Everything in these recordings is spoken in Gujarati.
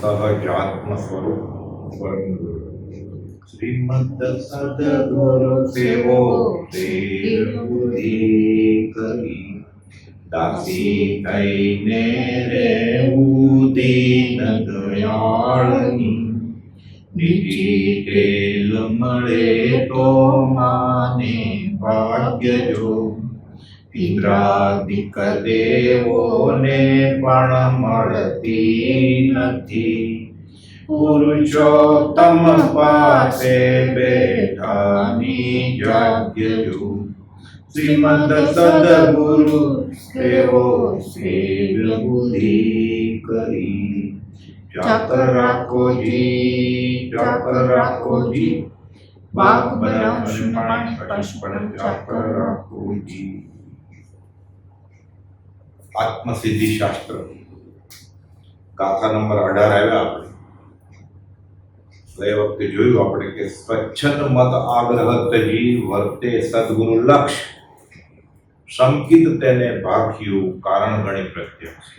સહજાત્મ સ્વરૂપ પરમ ગુરુ શ્રીમદ સદગુરુ સેવો બુદ્ધિ કરી દાસી થઈને રહેવું દીન દયાળની નીતિ તેલ મળે તો માને ભાગ્ય જો ઇન્દ્રાદિક દેવોને પણ મળતી નથી પુરુષોત્તમ પાસે બેઠાની જાગ્ય જો શ્રીમદ સદગુરુ સેવો સેવ્ય બુદ્ધિ કરી જાત રાખો જી બાગ બનાવશું પણ જાત રાખો જી. આત્મસિદ્ધિ શાસ્ત્ર ગાથા નંબર 18 આવ્યા આપણે. ગઈ વખતે જોયું આપણે કે સ્વચ્છંદ મત આગ્રહ તજી વર્તે સદગુરુ લક્ષ સંકિત તેને ભાખ્યું કારણ ગણી પ્રત્યક્ષ.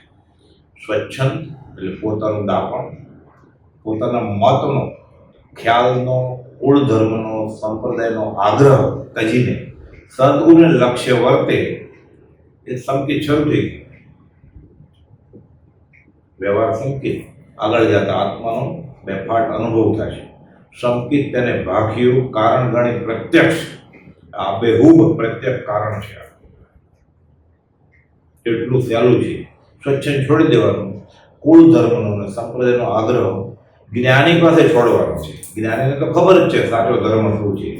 સ્વચ્છંદ એટલે પોતાનું દાપણ, પોતાના મતનો, ખ્યાલનો, કુળ ધર્મનો, સંપ્રદાયનો આગ્રહ તજીને સદગુરુને લક્ષ્ય વર્તે એ સંકેત શરૂ થઈ ગયું. વ્યવહાર સંકેત, આગળ જતા આત્માનો બેફાટ અનુભવ થશે. સંકેત તેને ભાખ્યું કારણ ગણી પ્રત્યક્ષ, આ બેહૂબ પ્રત્યક્ષ કારણ છે. એટલું સહેલું છે. સ્વચ્છંદ છોડી દેવાનું, કુળ ધર્મનો અને સંપ્રદાયનો આગ્રહ જ્ઞાની પાસે છોડવાનો છે. જ્ઞાનીને તો ખબર જ છે સાચો ધર્મ શું છે.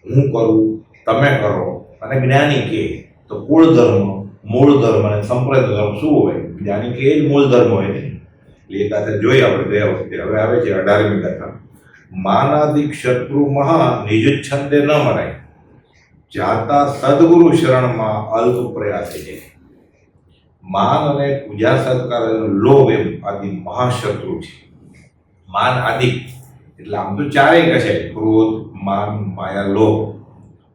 હું કરું, તમે કરો, અને જ્ઞાની કે તો કુળ ધર્મ, મૂળ ધર્મ અને સંપ્રદાય ધર્મ શું હોય? જ્ઞાની કે એ જ મૂળ ધર્મ હોય ને. એટલે એ ગાથા જોઈ આપણે ગયા વખતે. હવે આવે છે 18મી ગાથા. માનાદિક શત્રુ મહા નિજ છંદે ન મરાય, જાતા સદગુરુ શરણમાં અલ્પ પ્રયાસે છે. માન અને પૂજા સત્કાર લોભ એમ આદિ મહાશત્રુ છે. માન આદિ એટલે આમ તો ચારેય કશે ક્રોધ, માન, માયા, લોભ,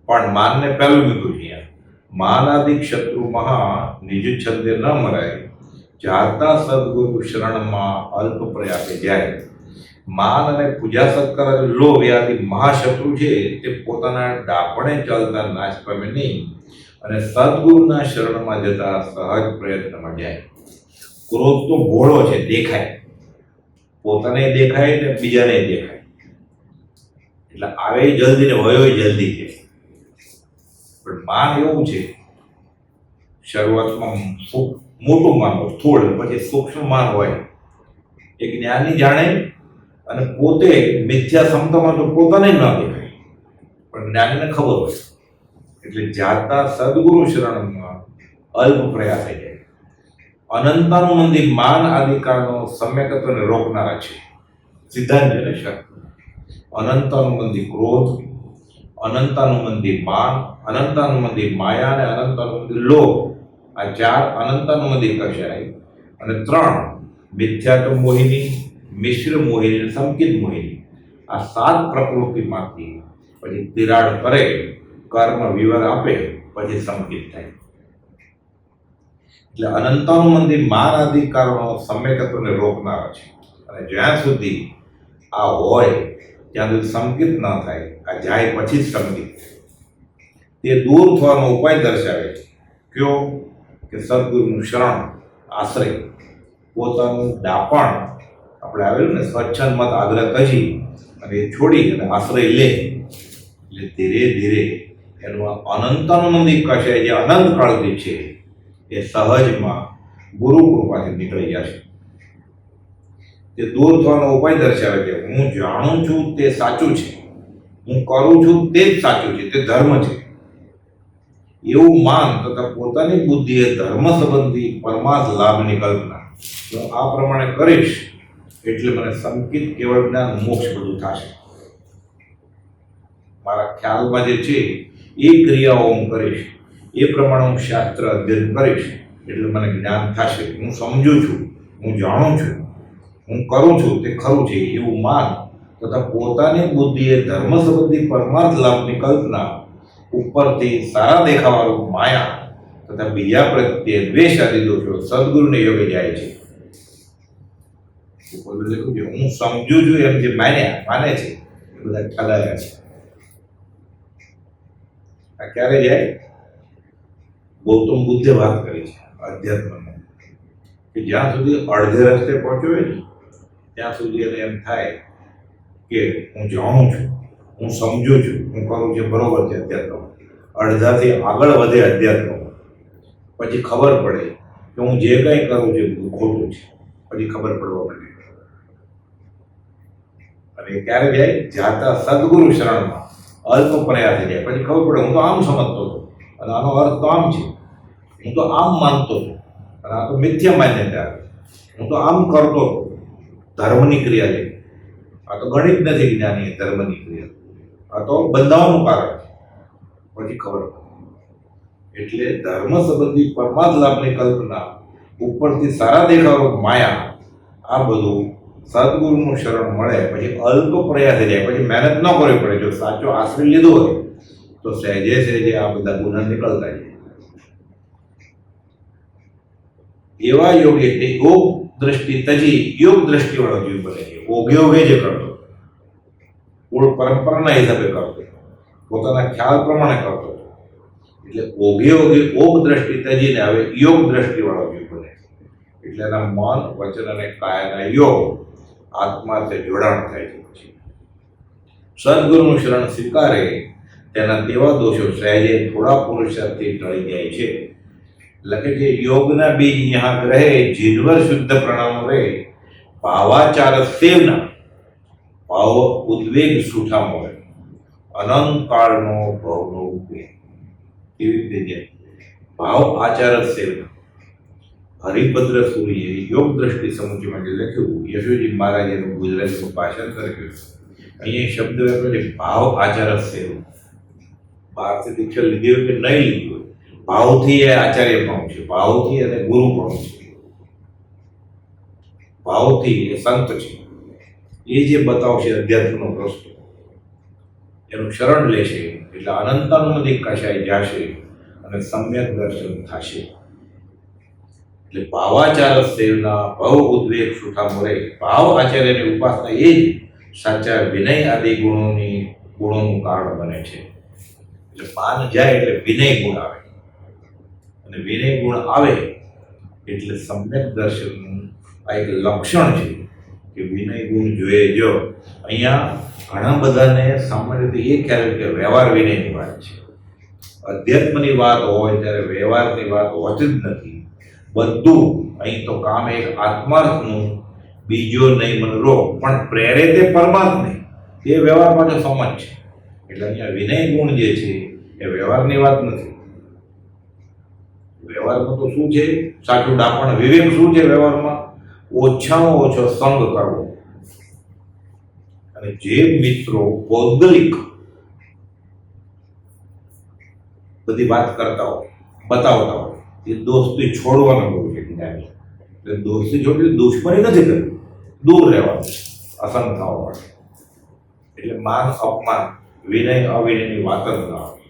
પણ માનને પહેલું કીધું છે. માનાદિક શત્રુ મહા નિજ છંદે ન મરાય, જાતા સદગુરુ શરણમાં અલ્પ પ્રયાસે જાય. માન અને પૂજા સત્કાર લોભ એ આદિ મહાશત્રુ છે. તે પોતાના ડાપણે ચાલતા નાશ પામે નહીં અને સદગુરુના શરણમાં જતા સહજ પ્રયત્નમાં જાય. ક્રોધ તો ભોળો છે, દેખાય, પોતાને દેખાય ને બીજાને દેખાય, એટલે આવે જલ્દી ને વયો જલ્દી છે. પણ માન એવું છે, શરૂઆતમાં મોટું માન હોય, સ્થૂળ, પછી સૂક્ષ્મ માન હોય. એ જ્ઞાની જાણે અને પોતે મિથ્યા ક્ષમતામાં તો પોતાને ન દેખાય, પણ જ્ઞાનીને ખબર હોય. એટલે જાતા સદગુરુ શરણમાં અલ્પ પ્રયાસે જાય. અનંતાનુબંધી માન આદિકાળનો સમ્યકત્વને રોકનારા છે. સિદ્ધાંત અને શર્ત. અનંતાનુબંધી ક્રોધ, અનંતાનુબંધી માન, અનંતાનુબંધી માયા અને અનંતાનુબંધી લોભ, આ ચાર અનંતાનુબંધી કશાય. અને 3 મિથ્યાત્વ મોહિની, મિશ્ર મોહિની અને સંકિત મોહિની. આ 7 પ્રકૃતિમાંથી પછી તિરાડ કરે, કર્મ વિવર આપે, પછી સંકિત થાય. એટલે અનંતાનુબંધી માન આદિ કારણો સમ્યકત્વને રોકનારા છે. અને જ્યાં સુધી આ હોય ત્યાં સુધી સંકિત ન થાય. આ જાય પછી જ સંકિત. તે દૂર થવાનો ઉપાય દર્શાવે છે. કયો? કે સદગુરુનું શરણ, આશ્રય, પોતાનું ડાપણ આપણે આવેલું ને સ્વચ્છંદ મત આગ્રહ તજી અને એ છોડી અને આશ્રય લે. એટલે ધીરે ધીરે એનું અનંતાનુબંધી કશાય જે અનંત કાળથી છે એ સહજમાં ગુરુ કૃપાથી નીકળી જશે. તે દૂર થવાનો ઉપાય દર્શાવે છે. હું જાણું છું તે સાચું છે, હું કરું છું તે જ સાચું છે, તે ધર્મ છે, એવું માન તથા પોતાની બુદ્ધિએ ધર્મ સંબંધી પરમાર્થ લાભની કલ્પના. જો આ પ્રમાણે કરીશ એટલે મને સંકિત કેવળ જ્ઞાન મોક્ષ બધું થશે. મારા ખ્યાલમાં જે છે એ ક્રિયાઓ હું કરીશ, એ પ્રમાણે હું શાસ્ત્ર અધ્યયન કરીશ એટલે મને જ્ઞાન થશે. હું સમજું છું, હું જાણું છું, હું કરું છું તે ખરું છે એવું માન તથા પોતાની બુદ્ધિએ ધર્મ સંબંધી પરમાર્થ લાભની કલ્પના, ઉપરથી સારા દેખાવાળું માયા તથા બીજા પ્રત્યે દ્વેષ આદિ દોષો સદગુરુને યોગે જાય છે. ઉપર લખ્યું છે હું સમજુ છું એમ જે માને છે એ બધા ઠગાયા છે. આ ક્યારે જાય? ગૌતમ બુદ્ધે વાત કરી છે અધ્યાત્મમાં કે જ્યાં સુધી અડધે રસ્તે પહોંચ્યો હોય ને ત્યાં સુધી એને એમ થાય કે હું જાણું છું, હું સમજુ છું, હું કરું છું બરોબર છે અધ્યાત્મ. અડધાથી આગળ વધે અધ્યાત્મ, પછી ખબર પડે કે હું જે કંઈ કરું છું બધું ખોટું છે. પછી ખબર પડવા માંડે. અને ક્યારે જાય? જાતા સદગુરુ શરણમાં અલ્પ પ્રયાસ જાય. પછી ખબર પડે હું તો આમ સમજતો હતો અને આનો અર્થ તો આમ છે, હું તો આમ માનતો હતો અને આ તો મિથ્યા માન્યતા, હું તો આમ કરતો હતો. ધર્મની ક્રિયા છે આ, તો ગણિત નથી જ્ઞાની ધર્મની ક્રિયા, આ તો બંધાવાનું કારણ છે. પછી ખબર પડે. એટલે ધર્મ સંબંધી પરમાર્થ લાભની કલ્પના, ઉપરથી સારા દેખાવો માયા, આ બધું સદગુરુનું શરણ મળે પછી અલ્પ પ્રયાસ જાય. પછી મહેનત ન કરવી પડે. જો સાચો આશ્રય લીધો હોય તો સહેજે સહેજે આ બધા ગુના નીકળતા જાય. એવા યોગ એટલે યોગ દ્રષ્ટિ તજી યોગ દ્રષ્ટિ વાળો જીવ બને છે. ઓગે જે કરતો, કુળ પરંપરાના હિસાબે કરતો, પોતાના ખ્યાલ પ્રમાણે કરતો, એટલે ઓગે ઓગ દ્રષ્ટિ તજીને હવે યોગ દ્રષ્ટિ વાળો જીવ બને. એટલે એના મન, વચન અને કાયાના યોગ આત્મા તે જોડાણ થાય છે. પછી સદગુરુનું શરણ સ્વીકારે તેના તેવા દોષો સહેજે થોડા પુરુષાર્થથી ટળી જાય છે. લખે છે યોગના બીજ યહાં ગ્રહે જીનવર શુદ્ધ પ્રણામ રે ભાવાચાર સેવના ભાવ ઉદ્વેગ સુઠા મોરે અનંત કાળનો ભવનો ઉપવેગ. કેવી રીતે ભાવ આચાર સેવના. હરિભદ્ર સૂરીએ યોગ દ્રષ્ટિ સમુચયમાં જે લખ્યું, યશુજી મહારાજેનું ગુજરાતીનું ભાષાંતર કર્યું. અહીંયા શબ્દ વાપર્યો છે ભાવ આચાર સેવના. બહારથી દીક્ષા લીધી હોય કે નહીં લીધી હોય, ભાવથી એ આચાર્ય પણ છે, ભાવથી અને ગુરુ પણ છે, ભાવથી એ સંત છે. એ જે બતાવશે અધ્યાત્મનો રસ્તો, એનું શરણ લેશે એટલે અનંતાનુમતિ કશાય જાશે અને સમ્યક દર્શન થશે. એટલે ભાવાચાર સેવના ભવ ઉદ્વેગ સુઠા મોરે. ભાવ આચાર્યની ઉપાસના એ જ સાચા વિનય આદિ ગુણોનું કારણ બને છે. એટલે માન જાય એટલે વિનય ગુણ આવે, અને વિનય ગુણ આવે એટલે સમ્યક દર્શનનું આ એક લક્ષણ છે કે વિનય ગુણ જોઈએ. જો અહીંયા ઘણા બધાને સામાન્ય રીતે એ ખ્યાલ કે વ્યવહાર વિનયની વાત છે. અધ્યાત્મની વાત હોય ત્યારે વ્યવહારની વાત હોતી જ નથી. બધું અહીં તો કામ એક આત્માર્થનું, બીજો નહીં મને રોગ, પણ પ્રેરે તે પરમાર્થ નહીં, તે વ્યવહાર માટે સમજ છે. એટલે અહીંયા વિનય ગુણ જે છે એ વ્યવહારની વાત નથી. વ્યવહારમાં તો શું છે? સાચું ડાપણ વિવેક શું છે વ્યવહારમાં? ઓછામાં ઓછો સંગ કરવો. અને જે મિત્રો ભૌગોલિક બધી વાત કરતા હોય, બતાવતા હોય, એ દોસ્તી છોડવાનો બહુ છે જ્ઞાની. એટલે દોસ્તી છોડી દુશ્મની નથી કરવી, દૂર રહેવાનું, અસંગ થવા માટે. એટલે માન અપમાન, વિનય અવિનયની વાત જ ના આવે.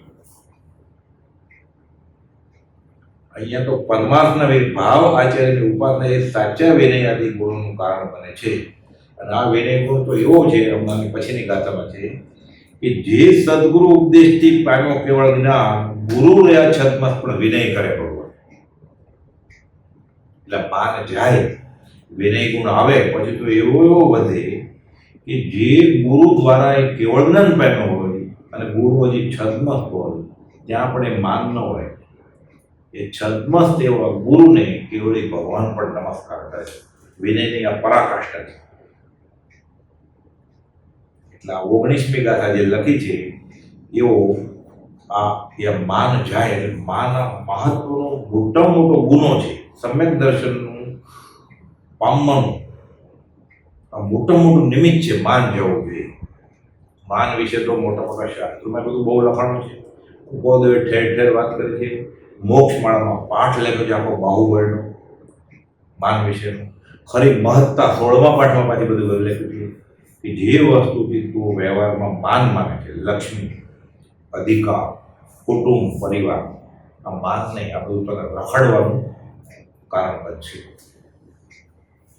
અહીંયા તો પરમાર્થના ભાવ આચાર્યની ઉપાસના એ સાચા વિનય આદિ ગુણોનું કારણ બને છે. અને આ વિનય ગુણ તો એવો છે, હમણાંની પછીની ગાથામાં છે કે જે સદગુરુ ઉપદેશથી પામ્યો કેવળ જ્ઞાન, ગુરુ રહ્યા છતમાં પણ વિનય કરે ભગવાન. એટલે માન જાય, વિનય ગુણ આવે પછી તો એવો વધે કે જે ગુરુ દ્વારા એ કેવળ જ્ઞાન પામ્યો હોય અને ગુરુ હજી છદ્મસ્ત હોય ત્યાં પણ એ માન ન હોય, એ છદ્મસ્ત એવા ગુરુને કેવળી ભગવાન પણ નમસ્કાર કરે છે. વિનયની આ પરાકાષ્ઠા છે. એટલે આ 19મી ગાથા જે લખી છે એવો આ એ માન જાય એટલે માના મહત્વનો મોટામાં મોટો ગુનો છે. સમ્યક દર્શનનું પામવાનું આ મોટામાં મોટું નિમિત્ત છે માન જવું જોઈએ. માન વિશે તો મોટા મોટા શાસ્ત્રોમાં બધું બહુ લખાણું છે. ઉપોદય ઠેર ઠેર વાત કરી છે. મોક્ષ માળામાં પાઠ લખ્યો છે આખો બાહુબળનો માન વિશેનો. ખરી મહત્તા 16મા પાઠમાં પાછી બધું લખ્યું છે કે જે વસ્તુથી તું વ્યવહારમાં માન માને છે, લક્ષ્મી, અધિકાર, કુટુંબ, પરિવાર, આ માન નહીં, આ બધું તને રખડવાનું કારણ બનશે.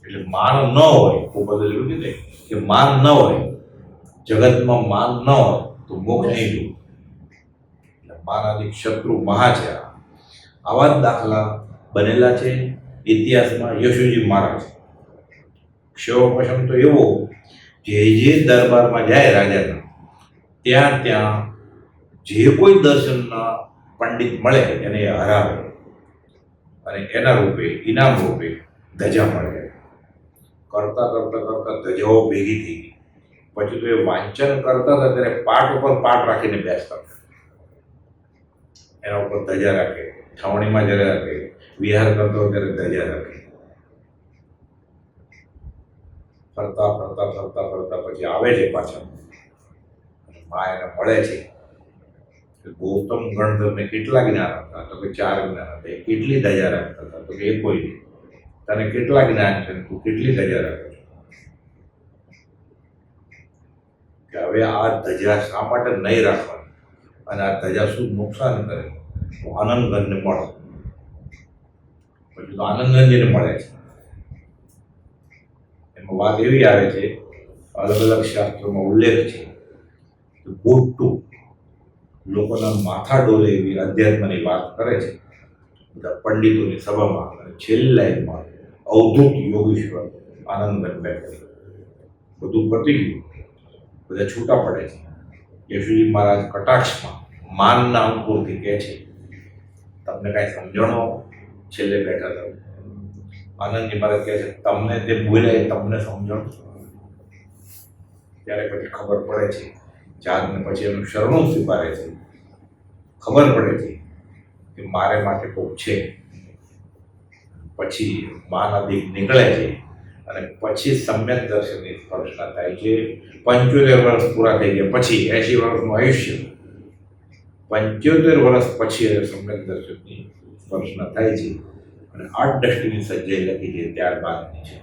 એટલે માન ન હોય, ગોપાલ એવું કીધે કે માન ન હોય, જગતમાં માન ન હોય તો મોક્ષ નહીં જોવું. એટલે માનાદિક શત્રુ મહા છે. આવા જ દાખલા બનેલા છે ઇતિહાસમાં. યશુજી મહારાજ ક્ષયોપશમ તો એવો, જે દરબારમાં જાય રાજાના, ત્યાં ત્યાં જે કોઈ દર્શનના પંડિત મળે એને હરાવે અને એના રૂપે ઇનામ રૂપે ધજા મળે. કરતા કરતા કરતા ધજાઓ ભેગી થઈ ગઈ. પછી તો એ વાંચન કરતા હતા ત્યારે પાઠ ઉપર પાઠ રાખીને બેસતા, એના ઉપર ધજા રાખે. છાવણીમાં જ્યારે રાખે, વિહાર કરતો હોય ત્યારે ધજા રાખે. ફરતા ફરતા ફરતા ફરતા પછી આવે છે પાછા, મા એને મળે છે. ગૌતમ ગણધરને કેટલા જ્ઞાન હતા? તો કે 4 જ્ઞાન હતા. કેટલી ધજા રાખતા હતા? તો કે એ કોઈ નહીં. તને કેટલા જ્ઞાન છે? તું કેટલી ધજા રાખે છે? કે હવે આ ધજા શા માટે નહીં રાખવાની અને આ ધજા શું નુકસાન કરે? તો આનંદગંજને મળે. પછી તો આનંદગંજને મળે છે. એમાં વાત એવી આવે છે, અલગ અલગ શાસ્ત્રોમાં ઉલ્લેખ છે કે બોટું લોકોના માથા ડોલે એવી અધ્યાત્મની વાત કરે છે બધા પંડિતોની સભામાં. અને છેલ્લી લાઈનમાં અવધૂત યોગીશ્વર આનંદગંજ બેઠે. બધું પતી ગયું, બધા છૂટા પડે છે. યશુજી મહારાજ કટાક્ષમાં માનના અંકુરથી કહે છે, તમને કાંઈ સમજણો? છેલ્લે બેઠા હતા આનંદજી મહારાજ કહે છે, તમને તે બોલ્યા તમને સમજણ? ત્યારે પછી ખબર પડે છે, ચાંદને પછી એનું શરણું સ્વીકારે છે. ખબર પડે છે કે મારે માટે કોક છે. પછી માના દીક નીકળે છે અને પછી સમ્યક દર્શનની સ્પર્શના થાય છે. 75 વર્ષ પૂરા થઈ ગયા પછી, 80 વર્ષનું આયુષ્ય, 75 વર્ષ પછી સમ્યક દર્શનની સ્પર્શના થાય છે. અને 8 દષ્ટિની સજ્જાઈ લખી છે ત્યારબાદની છે.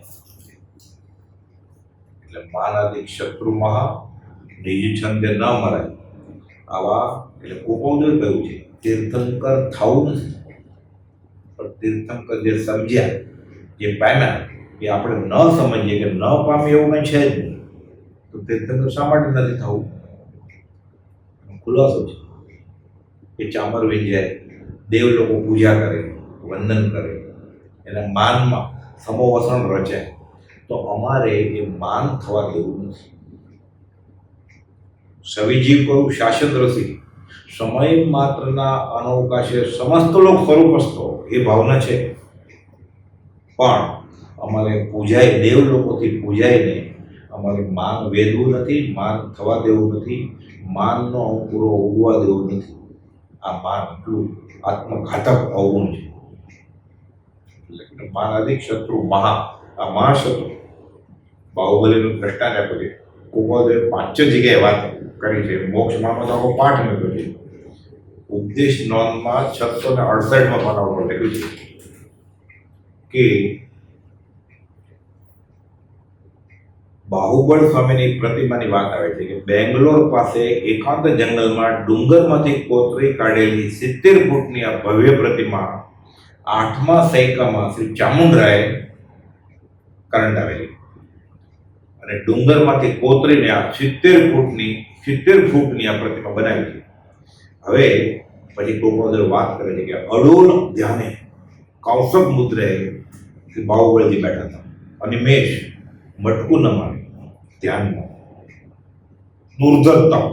એટલે માનાદિક શત્રુ મહા, નિજ છંદે ન મરાય. આવા એટલે ગોપાલદેવ કહ્યું છે તીર્થંકર થવું નથી, પણ તીર્થંકર જે સમજ્યા, જે પામ્યા, એ આપણે ન સમજીએ કે ન પામીએ એવું કંઈ છે જ નહીં. તો તીર્થંકર શા માટે નથી થવું? ખુલાસો છે. એ ચામર વિંજાય, દેવ લોકો પૂજા કરે, વંદન કરે, એના માનમાં સમોવસણ રચે. તો અમારે એ માન થવા દેવું નથી. સવિજીવ કરું શાસન રસી, સમય માત્રના અનવકાશે સમસ્ત લોક સ્વરૂપસ્તો, એ ભાવના છે. પણ અમારે પૂજાય, દેવ લોકોથી પૂજાયને અમારે માન વેદવું નથી, માન થવા દેવું નથી, માનનો અંકુરો ઉગવા દેવો નથી. આ માન એટલું આત્મઘાતક અવગુણ છે. એટલે માન અધિક શત્રુ મહા, આ મહાશત્રુ બાહુબલીનું દ્રષ્ટાંત આપ્યું છે. ગોપાલદેવ 5 જગ્યાએ વાત કરી છે. મોક્ષમાં તો આખો પાઠ મૂક્યો છે. ઉપદેશ નોંધમાં 668માં પાના ઉપર લખ્યું છે કે બાહુબળ સ્વામીની પ્રતિમાની વાત આવે છે કે બેંગ્લોર પાસે એકાંત જંગલમાં ડુંગરમાંથી કોતરી કાઢેલી 70 ફૂટની આ ભવ્ય પ્રતિમા 8મા સૈકામાં શ્રી ચામુંડરાયે કરંડાવેલી. અને ડુંગરમાંથી કોતરીને આ 70 ફૂટની આ પ્રતિમા બનાવી છે. હવે પછી ગોપાલદેવ વાત કરે છે કે અડોલ ધ્યાને કૌશક મુદ્રે બાહુબળજી બેઠા હતા. અનિમેષ મટકું ન માને ધ્યાનમાં દુર્ધરતા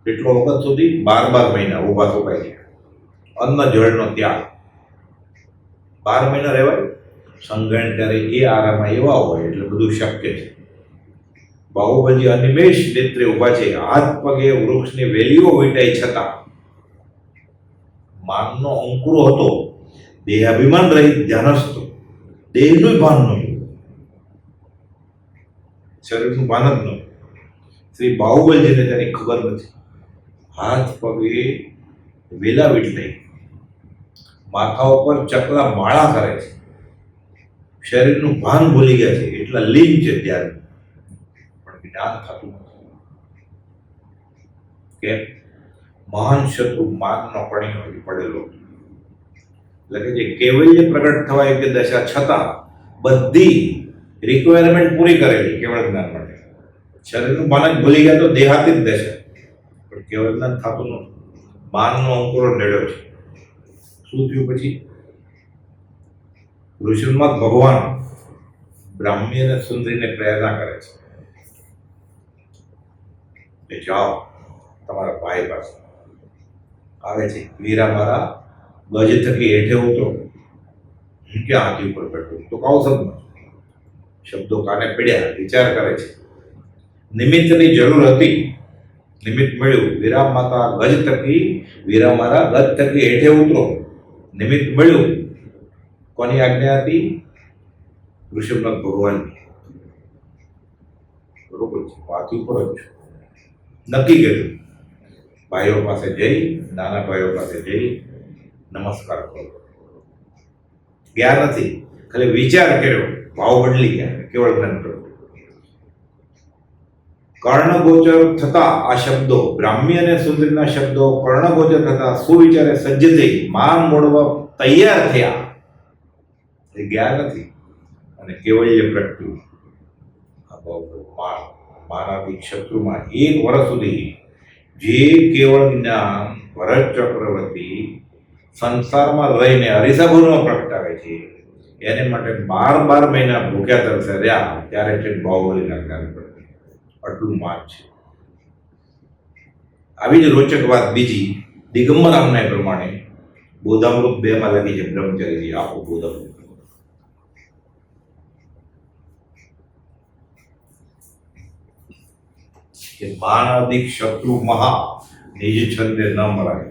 એટલો વખત સુધી 12 મહિના ઊભા થોકાય છે. અન્ન જળનો ત્યાગ 12 મહિના રહેવાય. સંગણ ત્યારે એ આરામમાં એવા હોય એટલે બધું શક્ય છે. બાહુબળજી અનિમેષ નેત્રે ઊભા છે. હાથ પગે વૃક્ષની વેલીઓ વીંટાઈ છતાં માનનો અંકુરો હતો. દેહાભિમાન રહિત ધ્યાનસ્થ, દેહનું ભાન નહોતું, શરીરનું ભાન જ નહોતું. શ્રી બાહુબળજીને તેની ખબર નથી. હાથ પગે વેલા વીંટાઈ, માથા ઉપર ચકલા માળા કરે છે, શરીરનું ભાન ભૂલી ગયા છે, એટલા લીન છે ત્યારે પણ જ્ઞાન થતું નથી. કેમ? મહાન શત્રુ માનનો કણીઓ પડેલો. એટલે કે જે કેવલ્ય પ્રગટ થવા યોગ્ય દશા છતાં બધી રિક્વાયરમેન્ટ પૂરી કરેલી કેવળ જ્ઞાન માટે. શરીરનું ભાન જ ભૂલી ગયા તો દેહાતી જ દેશે, પણ કેવળ જ્ઞાન થતું નથી. માનનો અંકુરો નડ્યો છે. શું થયું પછી? ઋષિમાં ભગવાન બ્રાહ્મી અને સુંદરીને પ્રેરણા કરે છે કે જાઓ તમારા ભાઈ પાસે. આવે છે, વીરા મારા ગજ થકી હેઠે ઉતરો, હું ક્યાં હાથી ઉપર બેઠું? તો કહો શબ્દો કાને પડ્યા, વિચાર કરે છે. નિમિત્તની જરૂર હતી, નિમિત્ત મળ્યું. વીરા માતા ગજ થકી, વીરા મારા ગજ થકી હેઠે ઉતરો, નિમિત્ત મળ્યું. કોની આજ્ઞા હતી? ઋષભનાથ ભગવાનની. બરોબર છે, હાથી ઉપર જ છું. નક્કી કર્યું, ભાઈઓ પાસે જઈ, નાના ભાઈઓ પાસે જઈ નમસ્કાર કરો. ગયા નથી, ખાલી વિચાર કર્યો, ભાવ બદલી ગયા, કેવળ જ્ઞાન કરો. કર્ણગોચર થતા આ શબ્દો, બ્રાહ્મી અને સુંદરીના શબ્દો કર્ણગોચર થતા સુવિચારે સજ્જ થઈ માન મોડવા તૈયાર થયા. એ ગયા નથી અને કેવળ્ય પ્રગટ્યું. માનાથી શત્રુમાં 1 વર્ષ સુધી જે કેવળ જ્ઞાન ભરત ચક્રવર્તી સંસારમાં રહીને હરિસભુરમાં પ્રગટાવે છે, એને માટે 12 મહિના ભૂખ્યા તરસે રહ્યા, ત્યારે છે બાહુબલીના જ્ઞાન પ્રગટ્યું. આટલું માન છે. આવી જ રોચક વાત બીજી દિગંબર આમના પ્રમાણે બોધામૃત 2 માં લખી છે. બ્રહ્મચર્ય આખું બોધામૃત. કે માનાદિક શત્રુ મહા નિજ છંદે ન મરાય.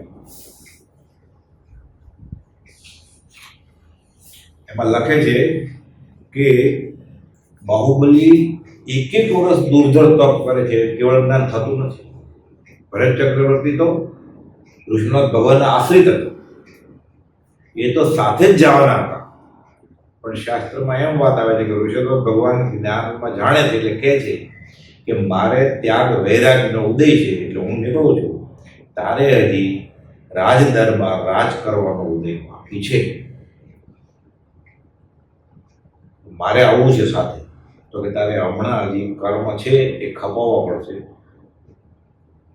એમાં લખે છે કે બાહુબલી 1 વર્ષ દુર્ધર તપ કરે છે, કેવળ જ્ઞાન થતું નથી. ભરત ચક્રવર્તી તો ઋષિનાથ ભગવાનના આશ્રિત હતો, એ તો સાથે જ જવાના હતા. પણ શાસ્ત્રમાં એમ વાત આવે છે કે ઋષિનાથ ભગવાન જ્ઞાનમાં જાણે છે, એટલે કહે છે કે મારે ત્યાગ વૈરાગનો ઉદય છે, એટલે હું નીકળું છું. તારે હજી રાજ દરબાર રાજ કરવાનો ઉદય બાકી છે, મારે આવવું છે સાથે. તો કે તારે હમણાં હજી કર્મ છે એ ખપાવવા પડશે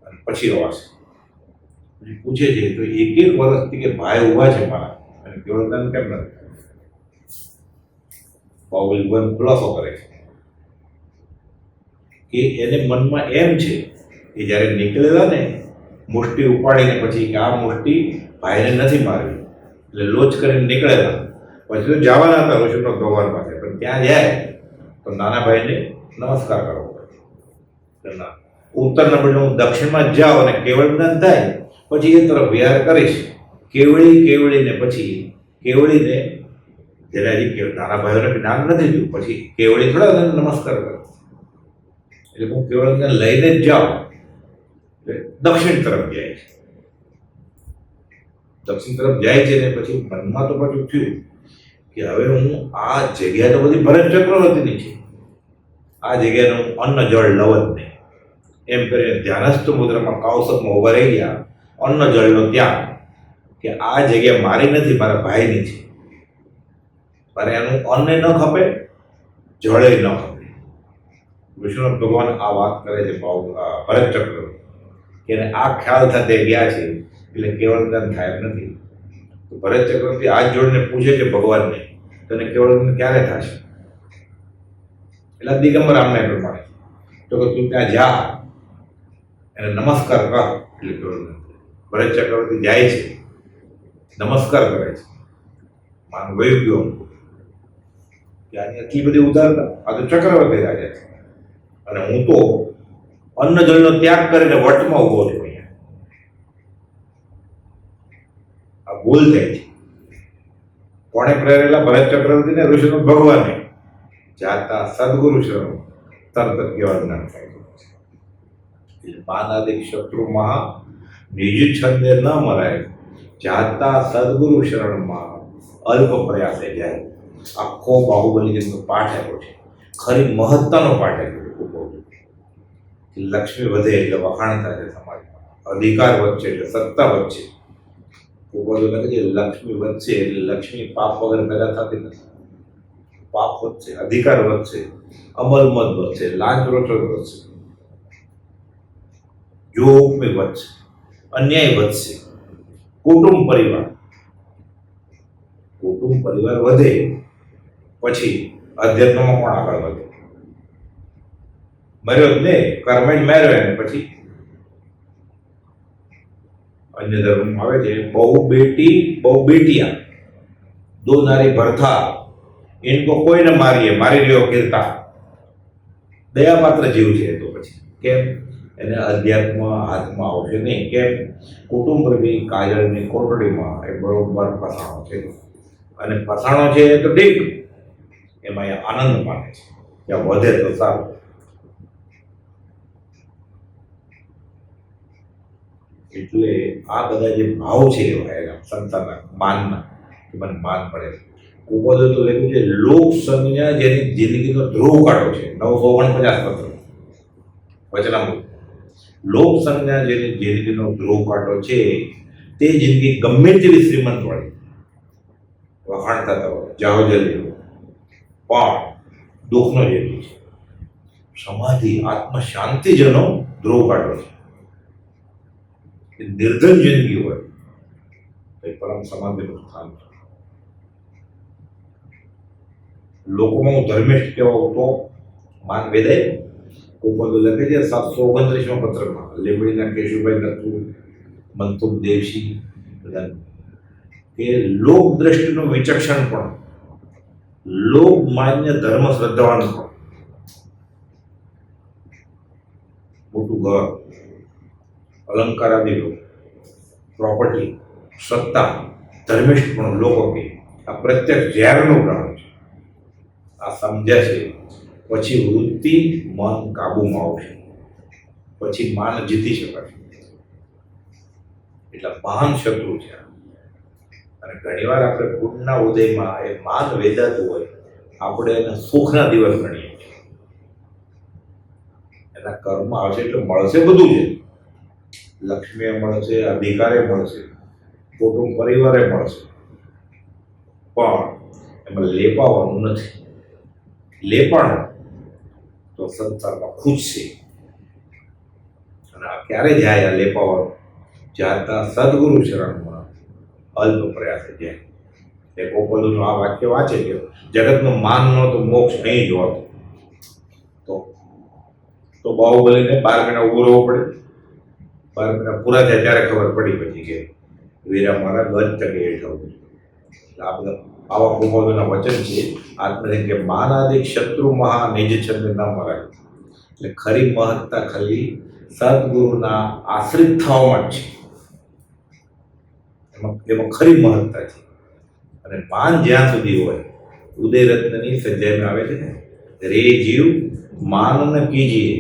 અને પછી અવાશે. પૂછે છે તો 1 વર્ષથી કે ભાઈ ઉભા છે મારા, અને કેવળ જ્ઞાન કેમ નથી? બાહુબલી ભગવાન ખુલાસો કરે છે કે એને મનમાં એમ છે કે જ્યારે નીકળેલા ને મુઠ્ઠી ઉપાડીને પછી કે આ મુઠ્ઠી ભાઈને નથી મારવી, એટલે લોચ કરીને નીકળેલા. પછી તો જવાના હતા ઋષિનાથ ભગવાન પાસે, પણ ત્યાં જાય તો નાના ભાઈને નમસ્કાર કરવો પડે. ઉત્તરના બદલે હું દક્ષિણમાં જાઉં અને કેવળ જ્ઞાન થાય પછી એ તરફ વિહાર કરીશ. કેવળીને પછી કેવળીને જેને હજી નાના ભાઈઓને જ્ઞાન નથી થયું, પછી કેવળી થોડા નમસ્કાર કરે. એટલે હું કેવળ જ્ઞાન લઈને જ જાઉં. દક્ષિણ તરફ જાય છે, દક્ષિણ તરફ જાય છે ને પછી મનમાં તો પાછું થયું કે હવે હું આ જગ્યા તો બધી ભરત ચક્રવર્તીની છે, આ જગ્યાનું અન્ન જળ લવ જ નહીં. એમ કરીને ધ્યાનસ્થ મુદ્રામાં કૌશકમાં ઉભા રહી ગયા. અન્ન જળનો ત્યાગ, કે આ જગ્યા મારી નથી, મારા ભાઈની છે. મારે એનું અન્ન ન ખપે, જળે ન ખપે. વિષ્ણુ ભગવાન આ વાત કરે છે ભરત ચક્રવર્તી કે આ ખ્યાલ સાથે ગયા છે, એટલે કેવળ જ્ઞાન થાય નથી. તો ભરત ચક્રવર્તી હાથ જોડીને પૂછે છે ભગવાનને, તને કેવળ જ્ઞાન ક્યારે થશે? એટલે દિગંબર આમને પ્રમાણે તો કે તું ત્યાં જા, એને નમસ્કાર કર, એટલે કેવળ જ્ઞાન. ભરત ચક્રવર્તી જાય છે, નમસ્કાર કરે છે. માન વયું ગયો કે આની આટલી બધી ઉદારતા, આ તો ચક્રવર્તી રાજા છે, અને હું તો અન્ન જળનો ત્યાગ કરીને વટમાં ઉભો છું. અહીંયા આ ભૂલ થાય છે. કોણે પ્રેરેલા? ભરત ચક્રવર્તીને, ઋષિનાથ ભગવાને. જાતા સદગુરુ શરણ તરત જ કેવળ જ્ઞાન થાય છે. માનાદિક શત્રુ મહા નિજ છંદે ન મરાય, જાતા સદગુરુ શરણમાં અલ્પ પ્રયાસે જાય. આખો બાહુબલી પાઠ આપ્યો છે, ખરી મહત્તાનો પાઠ આપ્યો. લક્ષ્મી વધે એટલે વખાણ થાય છે સમાજમાં, અધિકાર વધશે એટલે સત્તા વધશે. લક્ષ્મી વધશે એટલે લક્ષ્મી પાપ વગર પેદા થતી નથી. પાપ વધશે, અધિકાર વધશે, અમલમત વધશે, લાંચ રોચક વધશે, જોખમી વધશે, અન્યાય વધશે. કુટુંબ પરિવાર વધે પછી અધ્યાત્મમાં પણ આગળ વધે. મર્યો જ ને, કર્મ જ માર્યો એને પછી अन्य धर्म में आवे छे बहु बेटिया दो नारी भरथा इनको कोई न मारिए मारी रह्यो कीर्ता दया पात्र जीव छे. तो पछी केम एने अध्यात्म हाथमां आवशे नहीं? केम कुटुंबी काजळनी कोटडीमां ए बरोबर फसाणो छे अने फसाणो छे तो ठीक एमां ए आनंद माने छे या वधे तो साરું. એટલે આ બધા જે ભાવ છે એવા સંતાનના માનના કે મને માન પડે. કુપોદે તો લખ્યું છે લોક સંજ્ઞા જેની જિંદગીનો ધ્રુવ કાઢો છે 949 પત્ર વચનામૃત. લોક સંજ્ઞા જેની જિંદગીનો ધ્રુવ કાઢો છે તે જિંદગી ગમે તેવી શ્રીમંત વાળી વખાણ થતા હોય જાઓ જલ્દી પણ દુઃખનો જેવી છે. સમાધિ આત્મ શાંતિજનો ધ્રુવ કાઢો છે. निर्धन जिंदगी हो तो परम समाधि स्थान लोगों में धर्मिष्ठ कहवा तो मान वेदाय कोपद लगे છે 729 પત્રમાં લેબડીના કેશુભાઈ નથુ મંતુક દેવશી બધા કે લોક દ્રષ્ટિનું વિચક્ષણ પણ લોક માન્ય ધર્મ શ્રદ્ધાવાન પણ મોટું ઘર अलंकार आदि प्रॉपर्टी सत्ता धर्मिष्ठ लोगों की आ प्रत्यक्ष ઝેરનું કારણ છે. આ સમજ્યા છે પછી વૃત્તિ મન કાબુમાં આવશે, પછી માન જીતી શકાશે. એટલે મહાન શત્રુ છે. અને ઘણીવાર આપણે પુણ્યના ઉદયમાં એ માન વેદાતું હોય આપણે એને સુખના દિવસ ગણીએ છીએ. એના કર્મ આવશે એટલે મળશે બધું છે. લક્ષ્મી મળશે, અધિકારે મળશે, કુટુંબ પરિવારે મળશે, પણ એમાં લેપાવાનું નથી. લેપાણ તો સંસારમાં ખૂજશે. અને આ ક્યારે જાય આ લેપાવાનું? જાતા સદગુરુ શરણમાં અલ્પ પ્રયાસે જાય. એ ગોપાલુનું આ વાક્ય વાંચે કે જગતનું માન નહોતું, મોક્ષ નહીં જ હોતું. તો બાહુબલીને 12 મહિના ઉભો રહેવો પડે. 12 મહિના પૂરા થયા ત્યારે ખબર પડી પછી કે વીરા મારા ગજ ટકે હેઠળ. આ બધા આવા કુંભોના વચન છે. આત્મનિર્ભર કે માનાદિક શત્રુ મહા નિજ છંદ ન મરાય. એટલે ખરી મહત્તા ખાલી સદગુરુના આશ્રિત થવામાં જ છે. એમાં ખરી મહત્તા છે. અને માન જ્યાં સુધી હોય, ઉદયરત્નની સંજયમાં આવે છે ને, રે જીવ માન ન કીજીએ,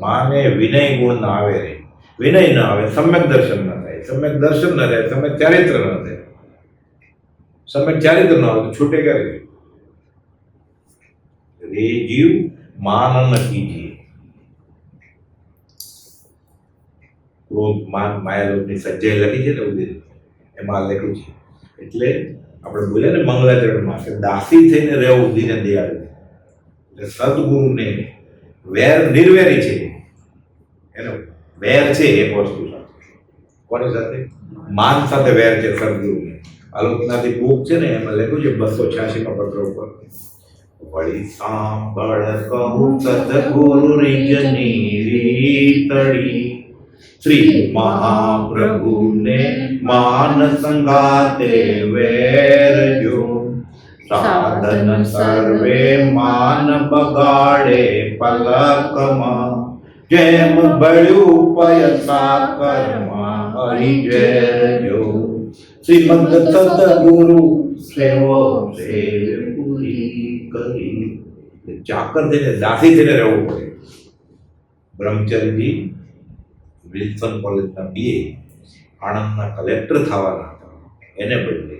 માને વિનય ગુણ ના આવે રે. વિનય ન આવે, સમ્યક દર્શન ન થાય, સમ્યક દર્શન ન થાય, સમ્યક ચારિત્ર ન થાય. સમ્યક ચારિત્ર ન આવે તો છૂટે ક્યારે? રે જીવ માન ન કીજીએ. ક્રોધ માન માયાલોભની સજ્જાઈ લખી છે ને ઉદય, એમાં લખ્યું છે. એટલે આપણે બોલ્યા ને મંગલાચરણમાં કે દાસી થઈને રહેવું દીને દયાળુ. એટલે સદગુરુને વેર નિર્વેરી છે. એનો વેર છે એક વસ્તુ સાથે. કોની સાથે? માન સાથે વેર છે સદગુરુને. આલોકનાથી બુક છે ને એમાં લખ્યું છે 286 પત્ર ઉપર, વળી સાંભળ કહું સદગુરુ રીજની રીતડી, શ્રી મહાપ્રભુને માન સંગાતે વેરજો. સાધન સર્વે માન બગાડે પલકમાં, જેમ બળ્યું પયસા કર્મા હરિજેરજો. શ્રીમદ સદગુરુ સેવો સેવ પૂરી કરી. ચાકર થઈને દાસી થઈને રહેવું પડે. બ્રહ્મચર્યજી વિલ્સન કોલેજના બીએ, આણંદના કલેક્ટર થવાના હતા. એને બદલે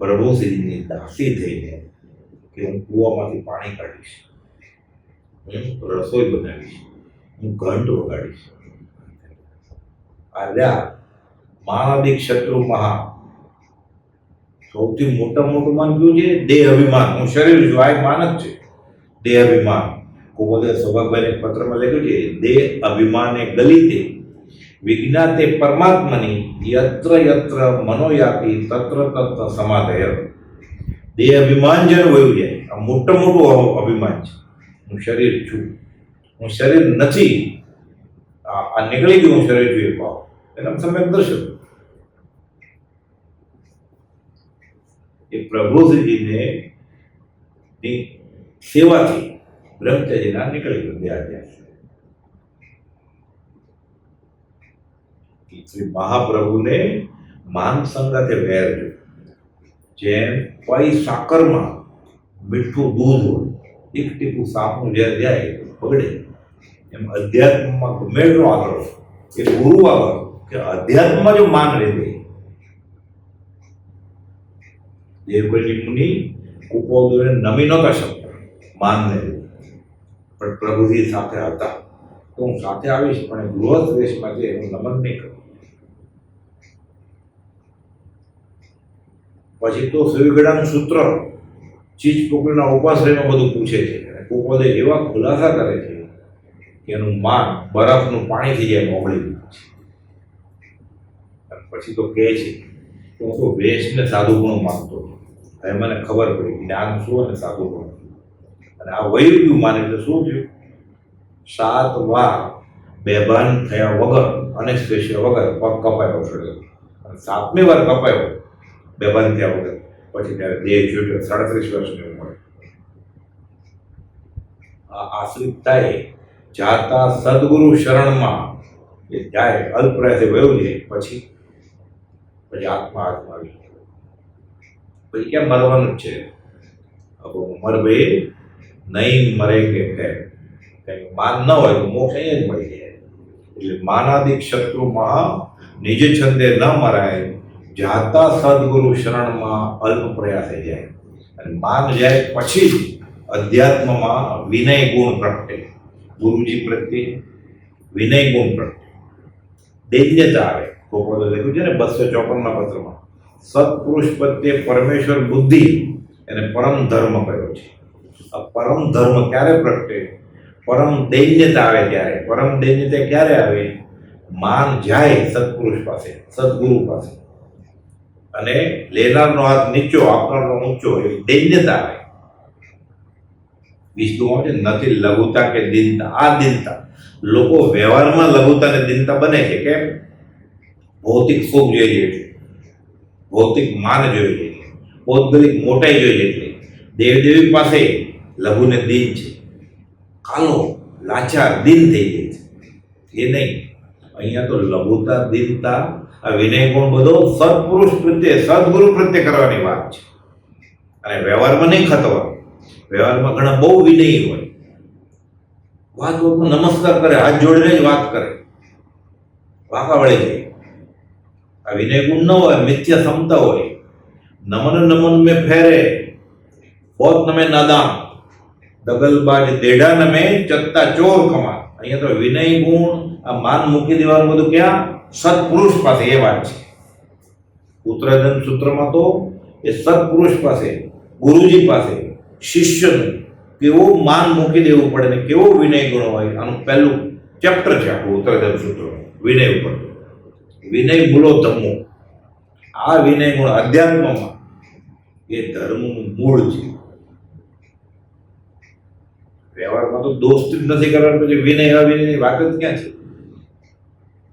પ્રભુશ્રીની દાસી થઈને કે હું કૂવામાંથી પાણી કાઢીશ, હું રસોઈ બનાવીશ, હું ઘંટ વગાડીશ. આ રહ્યા માનાદિક શત્રુ મહા સૌથી મોટું માન કયું છે? દેહ અભિમાન. હું શરીર છું, આ એક માન જ છે, દેહ અભિમાન. કોબોલે સૌભાગભાઈને પત્રમાં લખ્યું છે, દેહ અભિમાને ગલિતે વિજ્ઞાતે પરમાત્મની યત્ર યત્ર મનોયાતિ તત્ર તત્ર સમાધય. દેહ અભિમાન જેનું વયું જાય, આ મોટું અભિમાન છે. હું શરીર છું, હું શરીર નથી, આ નીકળી ગયું, હું શરીર છું એ ભાવ, એના સમ્યક દર્શન. એ પ્રભુજીને સેવાથી બ્રહ્મચર્યના નીકળી ગયું દેહાધ્યાસ. શ્રી મહાપ્રભુને માન સંગાથે વેર છે. જેમ કોઈ સાકરમાં મીઠું દૂધ હોય, એક ટીપું સાપનું ઝેર જાય બગડે, એમ અધ્યાત્મમાં ગમે એટલો આગળ એ ગુરુ આગળ કે અધ્યાત્મમાં જો માન રહે. દેવકલી મુનિ કુપોદોને નમી નહોતા શકતા માનને, પણ પ્રભુજી સાથે હતા. તો હું સાથે આવીશ, પણ ગૃહસ્થ વેશમાં છે, હું નમન નહીં કરું. પછી તો સુવિગડાનું સૂત્ર ચીજ પોકળના ઉપાશ્રયમાં બધું પૂછે છે, અને કુપોદે એવા ખુલાસા કરે છે કે એનું માન બરફનું પાણી થઈ જાય મોકળી દીધું છે. પછી તો કહે છે કે હું તો વેશને સાધુ ગુણ માનતો, હવે મને ખબર પડી જ્ઞાન શું અને સાધુ ગુણ. અને આ વયું ગયું માને એટલે શું થયું? 7 વાર બેભાન થયા વગર, અનેસ્થેસિયા વગર પગ કપાયો શરીર, અને 7મી વાર કપાયો બેભાન થયા વગર. પછી ત્યારે દેહ છૂટ્યો, 37 વર્ષની ઉંમરે. આ આશ્રિતતાએ જાતા સદગુરુ શરણમાં એ જાય, અલ્પરાયથી વયો જાય. પછી આત્મા આવી. પછી ક્યાં મરવાનું જ છે? મરવે નહીં મરે કે ફેર. કંઈ માન ન હોય તો મોક્ષ અહીંયા જ મળી જાય. એટલે માનાદિક શત્રુમાં નિજ છંદે ન મરાય, જાતા સદગુરુ શરણમાં અલ્પ પ્રયાસે જાય. અને માન જાય પછી જ અધ્યાત્મમાં વિનય ગુણ પ્રગટે, ગુરુજી પ્રત્યે વિનય ગુણ પ્રગટે, દૈન્યતા આવે. ગોપાલે લખ્યું છે ને 254ના પત્રમાં, સત્પુરુષ પ્રત્યે પરમેશ્વર બુદ્ધિ એને પરમ ધર્મ કહ્યો છે. આ પરમ ધર્મ ક્યારે પ્રગટે? પરમ દૈન્યતા આવે ત્યારે. પરમ દૈન્યતા ક્યારે આવે? માન જાય સત્પુરુષ પાસે, સદગુરુ પાસે, અને લેનારનો હાથ નીચો, આપનારનો ઊંચો, એવી દૈન્યતા આવે. વિષ્ણુમાં છે નથી લઘુતા કે દીનતા. આ દીનતા લોકો વ્યવહારમાં લઘુતા અને દીનતા બને છે. કેમ? ભૌતિક સુખ જોઈએ છે, ભૌતિક માન જોઈએ છે, ભૌગોલિક મોટાઈ જોઈએ છે. દેવદેવી પાસે લઘુ ને દીન છે, કાલો લાચાર દીન થઈ જાય છે. એ નહીં, અહીંયા તો લઘુતા દીનતા આ વિનય ગુણ બધો સત્પુરુષ પ્રત્યે, સદગુરુ પ્રત્યે કરવાની વાત છે. અને વ્યવહારમાં નહીં ખતવાનું. વ્યવહારમાં ઘણા બહુ વિનયી હોય, વાતમાં નમસ્કાર કરે, હાથ જોડીને જ વાત કરે, વાંકા વળી જાય. આ વિનય ગુણ ન હોય, મિથ્યા ક્ષમતા હોય. નમન નમન મેં ફેરે बहुत નમે નાદાન, દગલબાજ દેઢા નમે ચત્તા ચોર કમાન. અહીંયા તો વિનય ગુણ, આ માન મૂકી દેવાનું બધું ક્યાં? સત્પુરુષ પાસે. એ વાત છે. ઉત્તરાધન સૂત્રમાં તો એ સત્પુરુષ પાસે, ગુરુજી પાસે શિષ્યનું કેવું માન મૂકી દેવું પડે ને કેવો વિનય ગુણ હોય. આનું પહેલું ચેપ્ટર છે આપણું ઉત્તરાધન સૂત્ર વિનય ઉપર. વિનય મૂલો ધમ્મો. આ વિનય ગુણ અધ્યાત્મમાં એ ધર્મનું મૂળ છે. વ્યવહારમાં તો દોસ્તી જ નથી કરવાની, પછી વિનય અવિનયની વાત જ ક્યાં છે?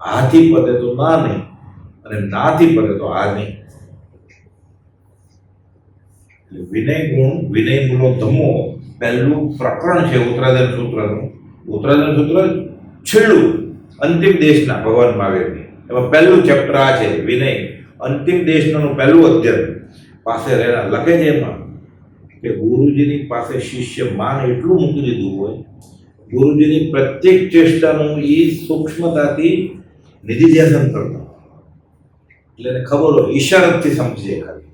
આથી પદે તો ના નહીં, અને નાથી પદે તો આ નહીં. વિનય ગુણ, વિનય મૂલો ધમ્મો પહેલું પ્રકરણ છે ઉત્તરાધન સૂત્રનું. ઉત્તરાધન સૂત્ર છેલ્લું અંતિમ દેશના ભગવાન મહાવીરની. એમાં પહેલું ચેપ્ટર આ છે, વિનય. અંતિમ દેશનું પહેલું અધ્યયન પાસે રહેલા લખે છે એમાં કે ગુરુજીની પાસે શિષ્ય માન એટલું મૂકી દીધું હોય, ગુરુજીની પ્રત્યેક ચેષ્ટાનું એ સૂક્ષ્મતાથી નિધિધ્યાસન કરતા. એટલે એને ખબર હોય, ઈશારતથી સમજી જાય ખાલી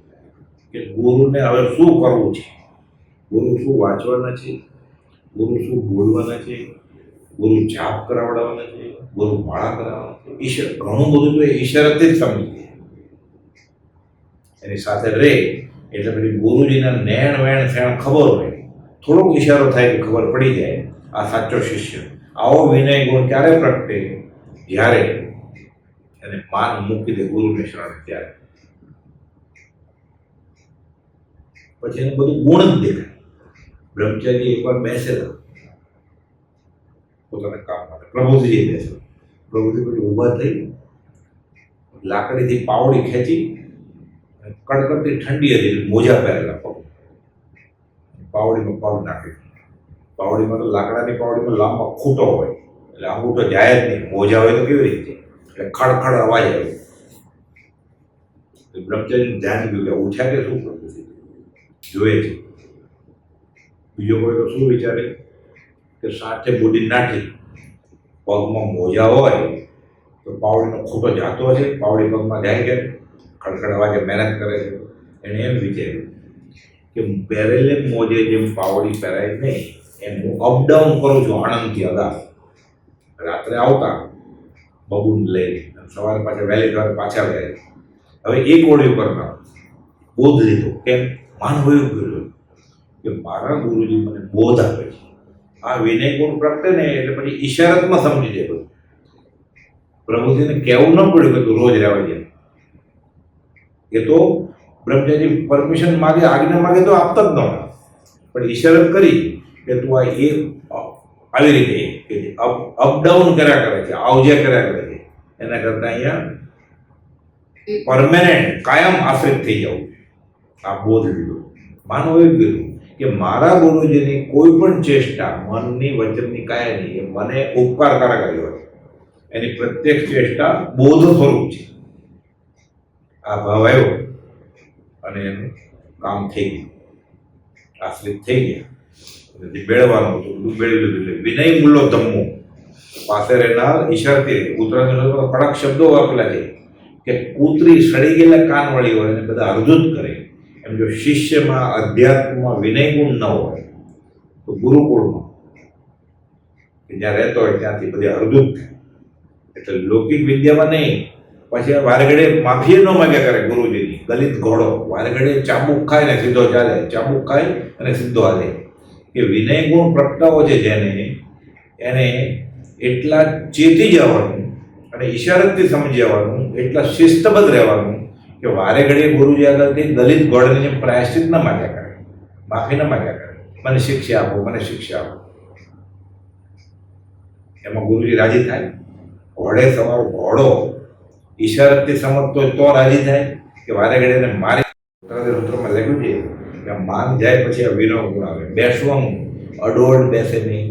કે ગુરુને હવે શું કરવું છે, ગુરુ શું વાંચવાના છે, ગુરુ શું બોલવાના છે, ગુરુ જાપ કરાવડાવવાના છે, ગુરુ માળા કરાવવાના છે. ઈશ્વર ઘણું બધું તો એ ઈશારતથી જ સમજી જાય. એની સાથે રહે એટલે પછી ગુરુજીના નેણ વેણ ફેણ ખબર હોય, થોડોક ઇશારો થાય કે ખબર પડી જાય આ સાચો શિષ્ય. આવો વિનય ગુણ ક્યારે પ્રગટે? જ્યારે એને માન મૂકી દે ગુરુને શરણ, ત્યારે પછી એને બધું ગુણ જ દેખાય. બ્રહ્મચારી એકવાર બેસેલા પોતાના કામ માટે, પ્રભુજી બેસેલા. પ્રભુજી પછી ઊભા થઈ લાકડીથી પાવડી ખેંચી, કડકડતી ઠંડી હતી, મોજા પહેરેલા પગ, પાવડીમાં પગ નાખી. પાવડીમાં તો લાકડાની પાવડીમાં લાંબા ખૂટો હોય એટલે અંગૂઠો જાય જ નહીં, મોજા હોય તો કેવી રીતે, એટલે ખડખડ અવાજ આવ્યો. બ્રહ્મચારીનું ધ્યાન ગયું કે ઉઠ્યા કે શું પ્રભુજી જોવે છે. બીજો કોઈ તો શું વિચારે કે સાથે બુદ્ધિ નાખી, પગમાં મોજા હોય તો પાવડીનો ખૂટો જાતો હશે, પાવડી પગમાં જાય કે ખડખડ અવાજે મહેનત કરે છે. એણે એમ વિચાર્યું કે પહેરેલે મોજે જેમ પાવડી પહેરાય નહીં એમ હું અપડાઉન કરું છું આણંદથી અગા. રાત્રે આવતા બબુને લઈને સવારે પાછા વહેલી સવારે પાછા ગયા. હવે એક ઓડિયો કરનાર બોધ લીધો. કેમ? માન હોયું ગયું કે મારા ગુરુજી મને બોધ આપે છે. આ વિનય ગુણ પ્રગટે ને એટલે પછી ઈશારતમાં સમજી જાય બધું. પ્રભુજીને કહેવું ન પડ્યું કે તું રોજ રહેવા જાય. એ તો બ્રહ્મચારી પરમિશન માગે, આજ્ઞા માગે તો આપતા જ નહોતા, પણ ઈશારત કરી કે તું આ એક આવી રીતે કે અપડાઉન કર્યા કરે છે, આવજે કર્યા કરે છે, એના કરતાં અહીંયા પરમેનન્ટ કાયમ આશ્રિત થઈ જવું. આ બોધ લીધો. માનવું એવું કીધું કે મારા ગુરુજીની કોઈ પણ ચેષ્ટા મનની, વચનની, કાયની એ મને ઉપકારકારક આવી હોય. એની પ્રત્યેક ચેષ્ટા બોધ સ્વરૂપ છે. આ ભાવ આવ્યો અને એનું કામ થઈ ગયું, આશ્રિત થઈ ગયા. જે બેળવાનું હતું બધું બેળી લીધું. એટલે વિનય મૂલ્યો ધમ્મો પાસે રહેનાર ઈશારતી કૂતરાનો કડક શબ્દો વાપરેલા છે કે કૂતરી સડી ગયેલા કાનવાળી હોય અને બધા અર્ધુત કરે. એમ જો શિષ્યમાં અધ્યાત્મમાં વિનય ગુણ ન હોય તો ગુરુકુળમાં કે જ્યાં રહેતો હોય ત્યાંથી બધી અર્ધુત થાય. એટલે લૌકિક વિદ્યામાં નહીં, પછી વારઘડે માફી ન માગ્યા કરે ગુરુજીની. દલિત ઘોડો વારઘડે ચાબુક ખાય ને સીધો ચાલે, ચાબુક ખાય અને સીધો હાલે. કે વિનય ગુણ પ્રગટાવો છે જેને, એને એટલા ચેતી જવાનું અને ઈશારતથી સમજી જવાનું, એટલા શિસ્તબદ્ધ રહેવાનું કે વારે ઘડીએ ગુરુજી આગળથી દલિત ઘોડાની જેમ પ્રાયશ્ચિત ન માગ્યા કરે, માફી ન માગ્યા કરે, મને શિક્ષા આપો, મને શિક્ષા આપો. એમાં ગુરુજી રાજી થાય? ઘોડે સવારો ઘોડો ઈશારતથી સમજતો તો રાજી થાય કે વારે ઘડીએ એને મારી. સૂત્રમાં લખ્યું છે કે માન જાય પછી આ વિનય ગુણ આવે. બેસવાનું અડોડ બેસે નહીં,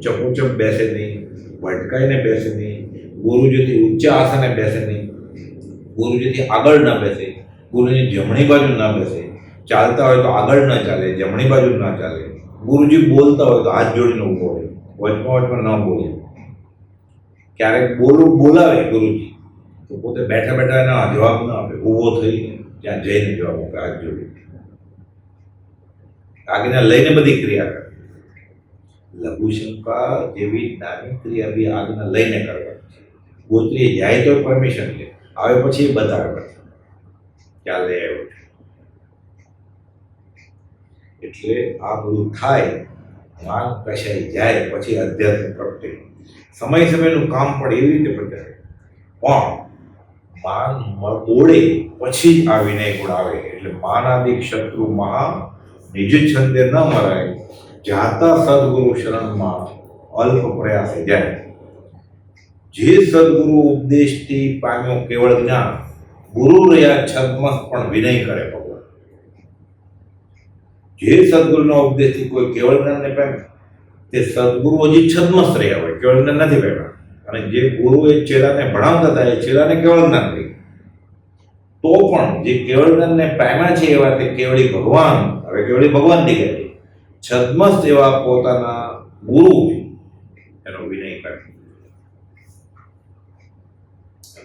ચપોચપ બેસે નહીં, ભટકાઈને બેસે નહીં, ગુરુજીથી ઊંચા આસને બેસે નહીં, ગુરુજીથી આગળ ન બેસે, ગુરુની જમણી બાજુ ન બેસે, ચાલતા હોય તો આગળ ન ચાલે, જમણી બાજુ ન ચાલે, ગુરુજી બોલતા હોય તો હાથ જોડીને ઊભો હોય, વચમાં ન બોલે. ક્યારેક બોલાવે ગુરુજી તો પોતે બેઠા બેઠા એના જવાબ ન આપે, ઊભો થઈને ત્યાં જઈને જવાબ આપે હાથ જોડી. આજ્ઞા લઈને બધી ક્રિયા કરે. લઘુશંકા જેવી નાની ક્રિયા બી આજ્ઞા લઈને કરવાની છે. ગોત્રીએ જાય તો પરમિશન લે, આવે પછી એ બતાવે ચાલે આવ્યો છે. એટલે આ બધું થાય, માન કશાઈ જાય પછી અધ્યાત્મ પ્રગટે. સમય સમયનું કામ પણ એવી રીતે પ્રગટે. પણ માન બોળે પછી જ આ વિનય ગુણ આવે. એટલે માનાદિક શત્રુ મહા નિજ છંદે ન મરાય, જાતા સદગુરુ શરણમાં અલ્પ પ્રયાસે જાય. જે સદગુરુ ઉપદેશથી પામ્યો કેવળ જ્ઞાન, ગુરુ રહ્યા છદ્મસ પણ વિનય કરે ભગવાન. જે સદગુરુના ઉપદેશથી કોઈ કેવળ જ્ઞાન ને પામે તે સદગુરુ હજી છદ્મસ રહ્યા હોય, કેવળ જ્ઞાન નથી પામ્યા. અને જે ગુરુ એ ચેલાને ભણાવતા હતા એ ચેલાને કેવળ જ્ઞાન થઈ. તો પણ જે કેવળ જ્ઞાનને પામ્યા છે એવા તે કેવળી ભગવાન, હવે કેવળી ભગવાન થઈ ગયા છે. છદ્મસ એવા પોતાના ગુરુ એનો વિનય કરે.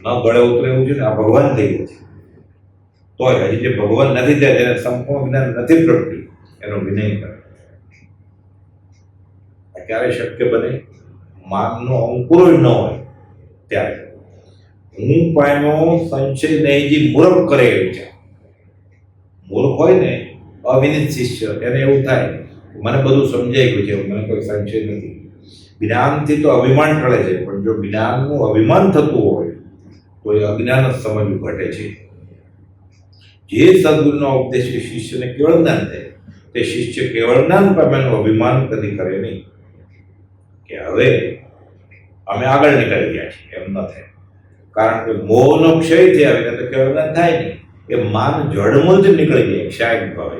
ન ગળે ઉતરે એવું છે ને, આ ભગવાન થઈ ગયા છે. તોય હજી જે ભગવાન નથી થયા, જેને સંપૂર્ણ જ્ઞાન નથી પ્રગટ્યું, એનો વિનય કરે. આ ક્યારે શક્ય બને? માનનો અંકુર ન હોય ત્યારે. હું પામ્યો સંશય નહીંજી મૂરખ કરે વિચાર. મૂર્ખ હોય ને, અવિનિત શિષ્ય, એને એવું થાય કે મને બધું સમજાઈ ગયું છે, મને કોઈ સંશય નથી. જ્ઞાનથી તો અભિમાન ટળે છે, પણ જો જ્ઞાનનું અભિમાન થતું હોય તો એ અજ્ઞાન જ સમજવું ઘટે છે. જે સદગુરુનો ઉપદેશ શિષ્યને કેવળ જ્ઞાન થાય, તે શિષ્ય કેવળ જ્ઞાન પામેનું અભિમાન કદી કરે નહીં કે હવે અમે આગળ નીકળી ગયા છીએ, એમ ન થાય. કારણ કે મોહનો ક્ષય થયા વિના તો કેવળ જ્ઞાન થાય નહીં. એ માન જળમૂળથી નીકળી જાય, ક્ષાયક ભાવે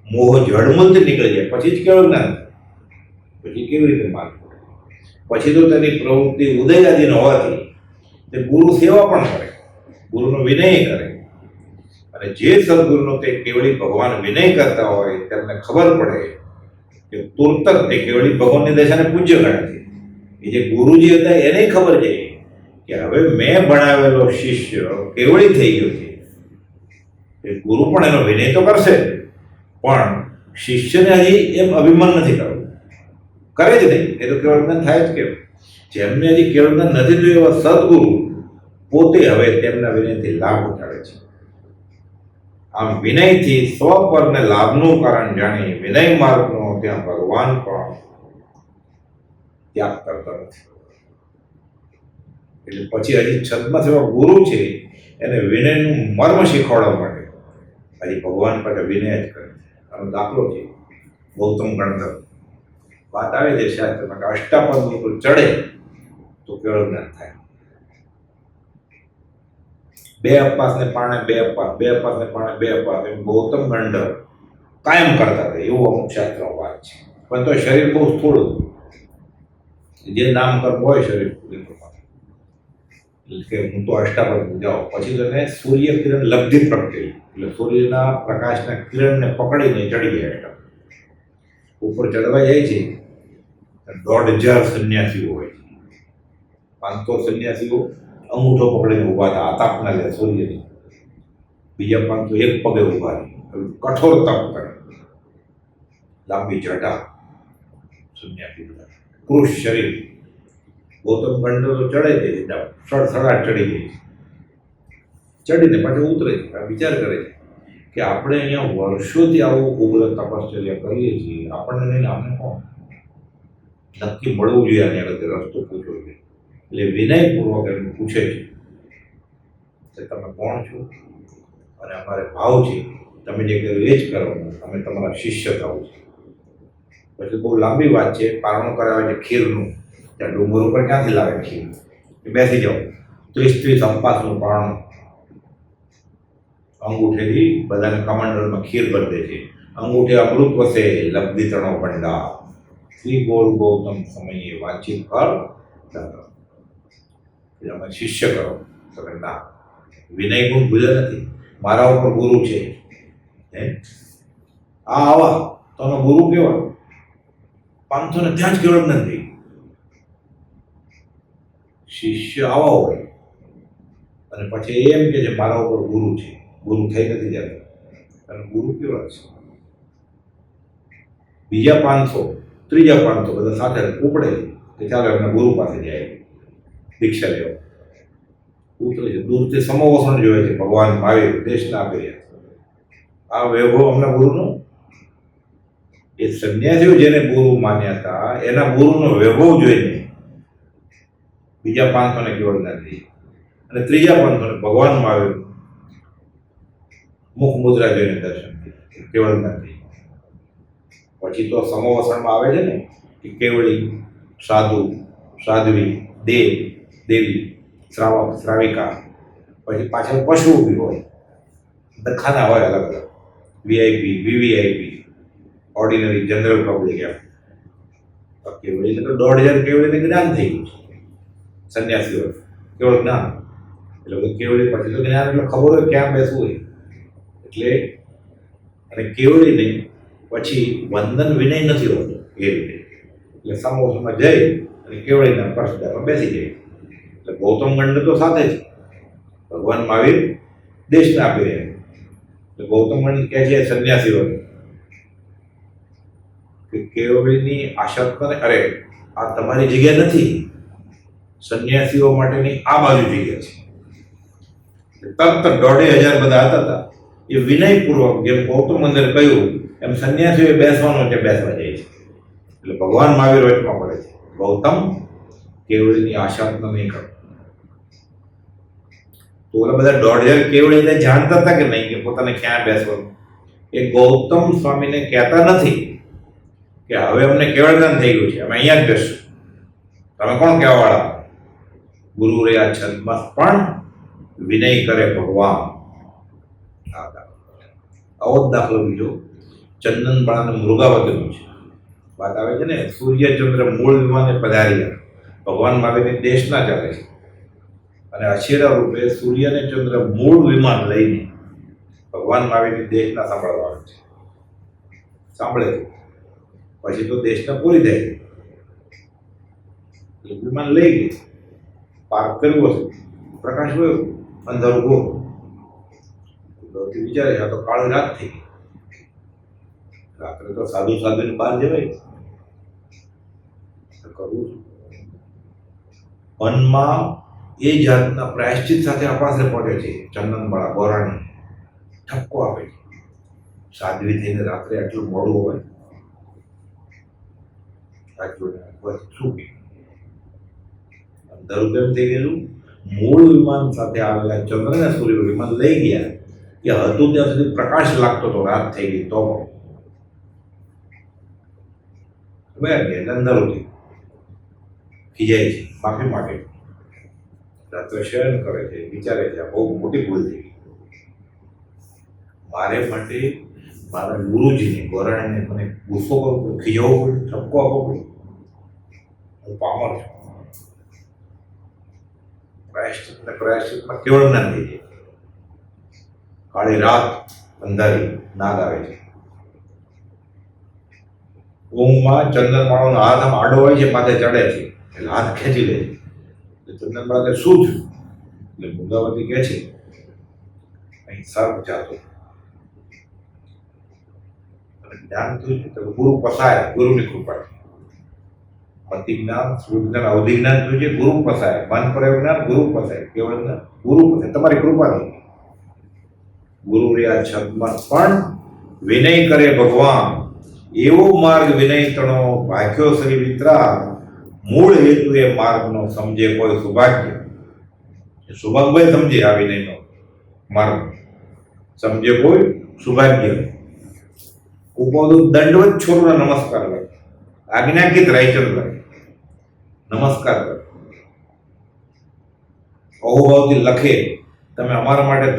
મોહ જળમૂળથી નીકળી જાય પછી જ કેવળ જ્ઞાન થાય. પછી કેવી રીતે માન? પછી તો તેની પ્રવૃત્તિ ઉદયગાદીન હોવાથી તે ગુરુ સેવા પણ કરે, ગુરુનો વિનય કરે. અને જે સદગુરુનો તે કેવળી ભગવાન વિનય કરતા હોય તેમને ખબર પડે કે તુરત જ તે કેવળી ભગવાનની દશાને પૂજ્ય ગણે છે. એ જે ગુરુજી હતા એને ખબર છે કે હવે મેં ભણાવેલો શિષ્ય કેવળી થઈ ગયો છે. એ ગુરુ પણ એનો વિનય તો કરશે, પણ શિષ્યને હજી એમ અભિમાન નથી કરવું, કરે જ નહીં. એ તો કેવળ જ્ઞાન થાય જ કેમ? જેમને હજી કેવળ જ્ઞાન નથી થયું એવા સદગુરુ પોતે હવે તેમના વિનયથી લાભ ઉઠાડે છે. આમ વિનયથી સ્વપરને લાભનું કારણ જાણી વિનય માર્ગનો ત્યાં ભગવાન પણ ત્યાગ કરતા નથી. એટલે પછી હજી છદ્મ એવા ગુરુ છે એને વિનયનું મર્મ શીખવાડવા માટે હજી ભગવાન પાસે વિનય જ કરે. આનો દાખલો છે ગૌતમ ગણધર. વાત આવે છે શાસ્ત્રમાં કે અષ્ટાપદ ઉપર ચડે તો કેવળ જ્ઞાન થાય. બે અપવાસને પાણે બે અપવાસ, બે અપવાસને પાણે બે અપવાસ, એમ ગૌતમ ગંધર કાયમ કરતા હતા, એવું અમુક શાસ્ત્રમાં વાત છે. પણ તો શરીર બહુ થોડું, જે નામ કર્મ હોય શરીર કે હું તો અષ્ટાપદ જાઉં. પછી તો એને સૂર્ય કિરણ લબ્ધિ પ્રગટેલી, એટલે સૂર્યના પ્રકાશના કિરણને પકડીને ચડી ગયા અષ્ટાપદ. ઉપર ચડવા જાય છે 1,500 સંન્યાસીઓ હોય છે. 500 સંન્યાસીઓ અંગૂઠો પકડીને ઊભા હતા આ તાપના લે સૂર્યની. બીજા 500 એક પગે ઊભા રહે, કઠોર તપ કરે, લાંબી જટા, સંન્યાસી બધા કૃષ શરીર. ગૌતમ ગંધર તો ચડે છે, સડસડાટ ચડી જાય છે, ચડીને પાછું ઉતરે છે. વિચાર કરે છે કે આપણે અહીંયા વર્ષોથી આવું ઉગ્ર તપશ્ચર્યા કરીએ છીએ, આપણને નહીં, આપણે કોણ નક્કી મળવું જોઈએ, આની આગળ રસ્તો પૂછવો જોઈએ. એટલે વિનયપૂર્વક એમને પૂછે છે કે તમે કોણ છો, અને અમારે ભાવ છે તમે જે કર્યું એ જ કરવાનું, અમે તમારા શિષ્ય થવું છે. પછી બહુ લાંબી વાત છે, પારણું કરાવે છે ખીરનું. ત્યાં ડુંગર ઉપર ક્યાંથી લાવે ખીર? બેસી જાઓ, 30 અંપાસનું પારણું અંગૂઠેથી બધાને કમંડળમાં ખીર ભરી દે છે. અંગૂઠે અમૃત વસે લબ્ધિ તણો ભંડાર, શ્રી ગોળ ગૌતમ સમયે વાંચિત ફળ દાતા. અમે શિષ્ય કરો. તમે ના, વિનય ગુણ ભૂલ્યા નથી. મારા ઉપર ગુરુ છે, આ આવા તમે ગુરુ કેવા 500 ને ત્યાં જ કેવળ નથી. શિષ્ય આવા હોય અને પછી એમ કે છે મારા ઉપર ગુરુ છે. ગુરુ થઈ નથી જતા. અને ગુરુ કેવા છે? બીજા 500, ત્રીજા 500 બધા સાથે ઉપડે કે ચાલો એમને ગુરુ પાસે જાય દીક્ષા લેવા. ઉતરે છે, દૂરથી સમોવસણ જોવે છે, ભગવાન મહાવીર દેશના આપી રહ્યા. આ વૈભવ અમને ગુરુનો. એ સંન્યાસીઓ જેને ગુરુ માન્યા હતા એના ગુરુનો વૈભવ જોઈને બીજા 500 ને કેવળ નથી, અને ત્રીજા 500 ને ભગવાન મહાવીર મુખ મુદ્રા જોઈને દર્શન કેવળ નથી. પછી તો સમોવસણમાં આવે છે ને કે કેવળી, સાધુ, સાધ્વી, દેવ, દેવી, શ્રાવક, શ્રાવિકા, પછી પાછળ પશુ બી હોય, ખાના હોય અલગ અલગ, VIP, VVIP, ordinary, general public. એમ કેવળી તો 1,500 કેવળી જ્ઞાન થઈ ગયું છે સંન્યાસીઓ કેવળ જ્ઞાન. એટલે બધું કેવળી પછી તો જ્ઞાન એટલે ખબર હોય ક્યાં બેસવું હોય. એટલે અને કેવળીને પછી વંદન વિનય નથી હોતો એ રીતે. એટલે સમોસમાં જઈ અને કેવળીના પરસદારમાં બેસી જાય. એટલે ગૌતમ ગંધર તો સાથે જ, ભગવાન મહાવીર દેશને આપી રહ્યા. એટલે ગૌતમ ગંધર કહે છે સંન્યાસીઓને કે કેવળીની આશા કરે, અરે આ તમારી જગ્યા નથી, સંન્યાસીઓ માટેની આ બાજુ જગ્યા છે. તરત 1,500 બધા હતા એ વિનયપૂર્વક, જેમ ગૌતમ મંદિર કહ્યું એમ સંન્યાસીઓએ બેસવાનું છે, બેસવા જાય છે. એટલે ભગવાન મહાવીર વચમાં પડે છે, ગૌતમ કેવળની આશા નહીં કરો. તો ઓલા બધા 1.5 કેવળ એટલે જાણતા હતા કે નહીં કે પોતાને ક્યાં બેસવાનું. એ ગૌતમ સ્વામીને કહેતા નથી કે હવે અમને કેવળદાન થઈ ગયું છે, અમે અહીંયા જ બેસશું, તમે કોણ કહેવા વાળા. ગુરુ રે આ છંદમાં પણ વિનય કરે ભગવાન. આવો જ દાખલો બીજો ચંદનબાળા અને મૃગાવતીનો છે. વાત આવે છે ને, સૂર્યચંદ્ર મૂળ વિમાને પધાર્યા, ભગવાન મહાવીરની દેશના ચાલે છે, અને અછેરા રૂપે સૂર્ય અને ચંદ્ર મૂળ વિમાન લઈને ભગવાન મહાવીરની દેશના સાંભળવા આવે છે. સાંભળે પછી તો દેશના પૂરી થાય. વિમાન લઈ ગઈ, પાર્ક કર્યું હશે, પ્રકાશ ગયો, અંધારું ગયો. વિચારે આ તો કાળી રાત થઈ ગઈ. રાત્રે તો સાધુ સાધુને બહાર જવાય કરવું. વનમાં એ જાતના પ્રાયશ્ચિત સાથે અપાસે પડે છે. ચંદનબાળા ગોરાણી ઠપકો આપે છે, સાધ્વી થઈને રાત્રે આટલું મોડું હોય, શું કે અંધારું કેમ થઈ ગયેલું. મૂળ વિમાન સાથે આવેલા ચંદ્ર ને સૂર્ય વિમાન લઈ ગયા, કે હતું ત્યાં સુધી પ્રકાશ લાગતો હતો, રાત થઈ ગઈ તો અંધારું થઈ ખીજાય છે, માફી માંગે છે, રાત્રે શયન કરે છે, વિચારે છે આ બહુ મોટી ભૂલ થઈ ગઈ. મારે માટે મારા ગુરુજીને ગોરાણીને મને ગુસ્સો કરવો પડ્યો, ખીજાવવો પડ્યો, ઠપકો આપવો પડ્યો. હું પામર છું. પ્રાયશ્ચિતમાં કેવળ જ્ઞાન થઈ જાય. કાળી રાત અંધારી નાદ આવે છે. ઊંઘમાં ચંદનમાળાનો હાથ આમ આડો હોય છે, માથે ચડે છે, એટલે હાથ ખેંચી લે છે. ચંદનમાળા શું થયું? એટલે મૃગાવતી કહે છે અહીં સર્પ જાતો જ્ઞાન થયું છે, તો ગુરુ પસાય, ગુરુની કૃપા છે. અતિ જ્ઞાન, સ્વરૂપ જ્ઞાન, અવધિ જ્ઞાન થયું છે, ગુરુ પસાય. મન પ્રયોગ જ્ઞાન, ગુરુ પસાય. કેવળ જ્ઞાન, ગુરુ પસાય, તમારી કૃપા નહીં. ગુરુ રહ્યા છંદમાં પણ વિનય કરે ભગવાન, એવો માર્ગ વિનય તણો ભાગ્યો શ્રી વિતરા. મૂળ હેતુ એ માર્ગનો સમજે કોઈ સૌભાગ્ય. સૌભાગ્ય સમજે આ વિનયનો માર્ગ, સમજે કોઈ સૌભાગ્ય. ઉપોદુ દંડવત છોડનો નમસ્કાર કરે, આજ્ઞાકિત રાયચંદ કરે, નમસ્કાર કરે. અહોભાવથી લખે તમે અમારા માટે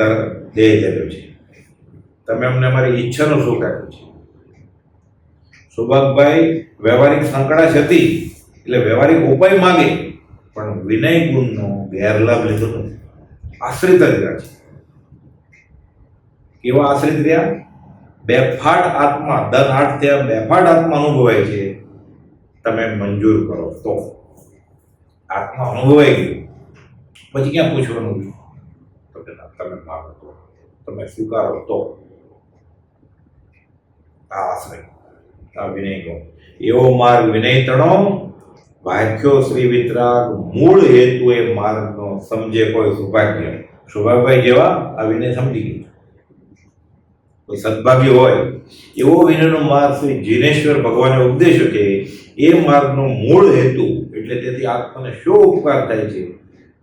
દેહ ધર્યો છે, તમે અમને અમારી ઈચ્છાનું સુખ આપ્યું છે. સુભાગભાઈ વ્યવહારિક સંકળાશ હતી એટલે વ્યવહારિક ઉપાય માગે, પણ વિનય ગુણનો ગેરલાભ લીધો નથી. આશ્રિત જ રહ્યા છે. કેવા આશ્રિત રહ્યા? બેફાટ આત્મા, ધન આઠ થયા બેફાટ આત્મા અનુભવાય છે, તમે મંજૂર કરો તો. આત્મા અનુભવાઈ ગયું પછી ક્યાં પૂછવાનું? તમે માગો તો, તમે સ્વીકારો તો. આ આશ્રય, આ વિનય ગુણ. એવો માર્ગ વિનય તણો ભાગ્યો શ્રી વિતરાગ. મૂળ હેતુ એ માર્ગનો સમજે કોઈ સૌભાગ્ય. સૌભાગ્યભાઈ જેવા આ વિનય સમજી ગયું. કોઈ સદભાગ્ય હોય એવો વિનયનો માર્ગ શ્રી જીનેશ્વર ભગવાને ઉપદેશ્યો છે. એ માર્ગનો મૂળ હેતુ એટલે તેથી આત્માને શો ઉપકાર થાય છે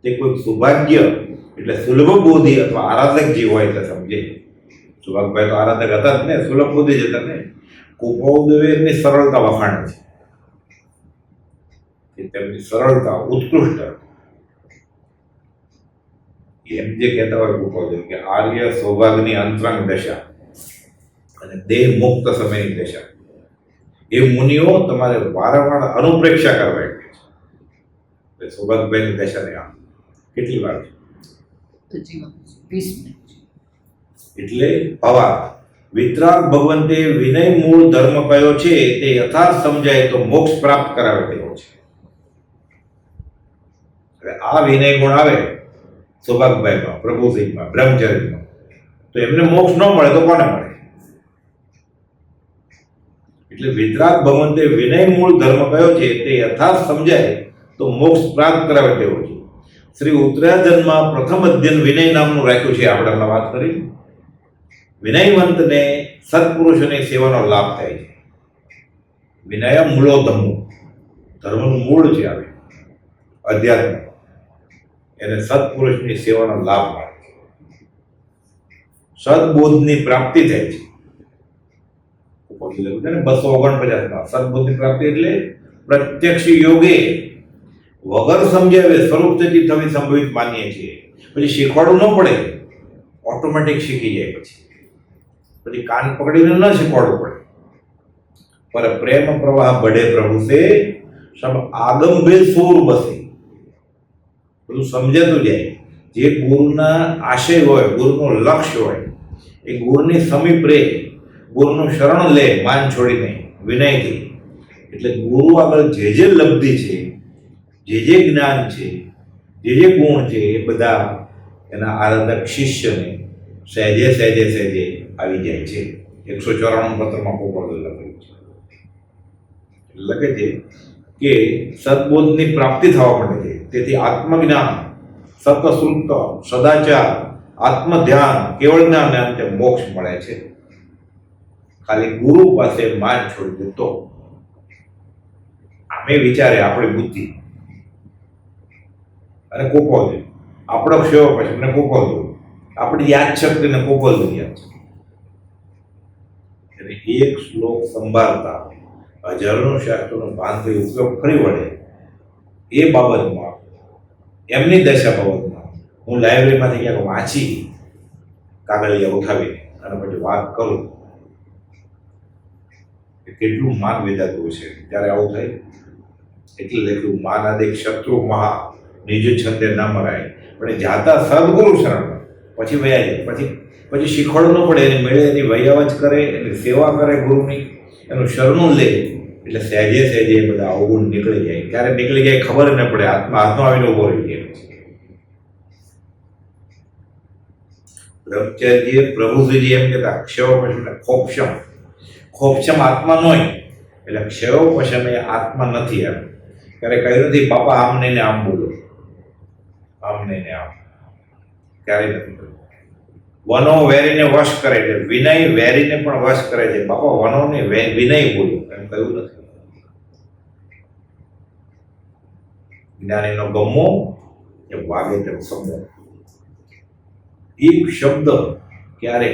તે કોઈ સૌભાગ્ય એટલે સુલભ બોધિ અથવા આરાધક જે હોય તે સમજે. સુભાગભાઈ તો આરાધક હતા જ ને, સુલભ બોધિ જ હતા ને. કુપોદેવે એમની સરળતા વખાણે છે કે તેમની સરળતા ઉત્કૃષ્ટ. એમ જે કહેતા હોય કુપોદેવ કે આર્ય સૌભાગ્યની અંતરંગ દશા અને દેહ મુક્ત સમયની દશા. એ મુનિઓ તમારે વારંવાર અનુપ્રેક્ષા કરવા છે. સૌભાગભાઈની દશાને આમ કેટલી વાર છે? એટલે હવા વિતરાગ ભગવંતે વિનય મૂળ ધર્મ કયો છે તે યથાર્થ સમજાય તો મોક્ષ પ્રાપ્ત કરાવે તેવો છે. હવે આ વિનય ગુણ આવે સૌભાગભાઈમાં, પ્રભુસિંહમાં, બ્રહ્મચર્યમાં, તો એમને મોક્ષ ન મળે તો કોને મળે? એટલે વિતરાગ ભગવંતે વિનય મૂળ ધર્મ કયો છે તે યથાર્થ સમજાય તો મોક્ષ પ્રાપ્ત કરાવે તેવો છે. શ્રી ઉત્તરાયણમાં પ્રથમ અધ્યયન વિનય નામનું રાખ્યું છે. આપણે હમણાં વાત કરી વિનયવંતને સત્પુરુષોની સેવાનો લાભ થાય છે. વિનય મૂળો ધમ્મો, ધર્મનું મૂળ છે આવે અધ્યાત્મ, એને સત્પુરુષની સેવાનો લાભ મળે છે. સદબોધની પ્રાપ્તિ થાય છે. 249 સદબોધની પ્રાપ્તિ એટલે પ્રત્યક્ષ યોગે વગર સમજાવે સ્વરૂપથી થવી સંભવિત માનીએ છીએ. પછી શીખવાડવું ન પડે, ઓટોમેટિક શીખી જાય. પછી કાન પકડીને ન શીખવાડવું પડે. પર પ્રેમ પ્રવાહ બઢે પ્રભુ સે સબ આગમ ભે સૂર બસે. બધું સમજાતું જાય. જે ગુરુના આશય હોય, ગુરુનું લક્ષ્ય હોય, એ ગુરુની સમીપ રહે, ગુરુનું શરણ લે, માન છોડીને વિનયથી. એટલે ગુરુ આગળ જે જે લબ્ધિ છે, જે જ્ઞાન છે, જે ગુણ છે, એ બધા એના આરાધક શિષ્યને સહેજે સહેજે સહેજે આવી જાય છે. 194 પત્રમાં કોપર લખેલું છે. લખે છે કે સદબોધની પ્રાપ્તિ થવા માટે છે. તેથી આત્મજ્ઞાન, સતશ્રુત, સદાચાર, આત્મધ્યાન, કેવળ જ્ઞાન અંતે મોક્ષ મળે છે. ખાલી ગુરુ પાસે માન છોડી દે તો. આમે વિચારે આપણી બુદ્ધિ અને કોપો દે, આપણો ક્ષયો પછી મને કોપો દો, આપણી યાદ શક્તિને કોપો દો. યાદ એટલે એક શ્લોક સંભાળતા હજારોનું શાસ્ત્રોનો ભાનથી ઉપયોગ ફરી વળે એ બાબતમાં, એમની દશા બાબતમાં હું લાઇબ્રેરીમાંથી ક્યાંક વાંચી કાગળિયા ઉઠાવીને અને પછી વાત કરું કે કેટલું માન વેચાતું છે. ત્યારે આવું થાય. એટલે લખ્યું માનાદિક શત્રુ મહા નિજ છંદે ના મરાય. પણ જાતા સદગુરુ શરણ પછી વયા જાય. પછી શીખવાડવું ન પડે, એની મેળે એની વૈયાવજ કરે, એની સેવા કરે ગુરુની, એનું શરણું લે. એટલે સહેજે સહેજે બધા અવગુણ નીકળી જાય. ક્યારે નીકળી જાય ખબર ન પડે. હાથમાં આવીને ઉભો રહી જાય. બ્રહ્મચારીજીએ પ્રભુજીજી એમ કહેતા ક્ષયોપશમ ખોપશમ. ખોપશમ આત્મા નોય એટલે ક્ષયોપશમ એ આત્મા નથી. એમ ક્યારે કહ્યું નથી બાપા આમને ને આમ બોલો, આમને ને આમ ક્યારે નથી કહ્યું. વનો વેરીને વશ કરે છે, વિનય વેરીને પણ વશ કરે છે. બાપા વનોને વિનય બોલો એમ કહ્યું નથી. જ્ઞાનીનો ગમો એ વાગે તેમ શબ્દ. એક શબ્દ ક્યારે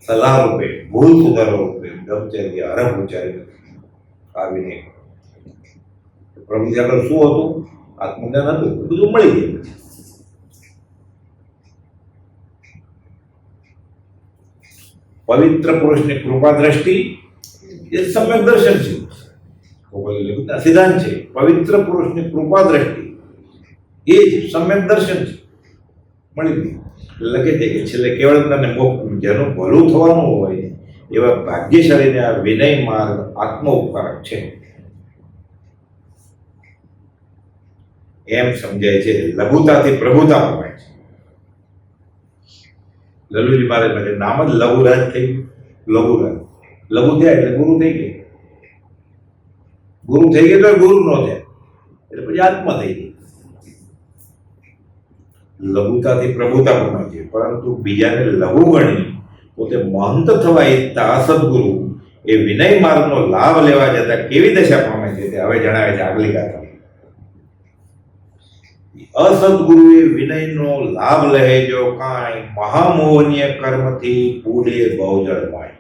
સલાહ રૂપે, ભૂલ સુધારો રૂપે બ્રહ્મચર્ય હરફ ઉચ્ચારી આ વિનય. પ્રભુજી આગળ શું હતું? આત્મજ્ઞાન હતું, બધું મળી જાય. પવિત્ર પુરુષની કૃપા દ્રષ્ટિ એ સમ્યક દર્શન છે. સિદ્ધાંત છે. પવિત્ર પુરુષની કૃપા દ્રષ્ટિ એ જ સમ્યક દર્શન છે. મળી ગયું. લખે છે કે છેલ્લે કેવળ જ્ઞાનને મોક્ષ, જેનું ભલું થવાનું હોય એવા ભાગ્યશાળીને આ વિનય માર્ગ આત્મ ઉપકારક છે એમ સમજાય છે. લઘુતાથી પ્રભુતા મળે છે. લલુજી મારે માટે નામ જ લઘુરાજ થઈ ગયું. લઘુરાજ લઘુ થયા એટલે ગુરુ થઈ ગયા. ગુરુ થઈ ગયા તો ગુરુ ન થયા એટલે પછી આત્મા થઈ ગઈ. લઘુતાથી પ્રભુતા પણ છે. પરંતુ બીજાને લઘુ ગણી પોતે મહંત થવા ઈચ્છતા અસદગુરુ એ વિનય માર્ગનો લાભ લેવા જતા કેવી દશા પામે છે તે હવે જણાવે છે આગલી ગાથા. અસદગુરુએ વિનયનો લાભ લહે જો કાંઈ મહામોહનીય કર્મથી પૂડે બહુજળમાય.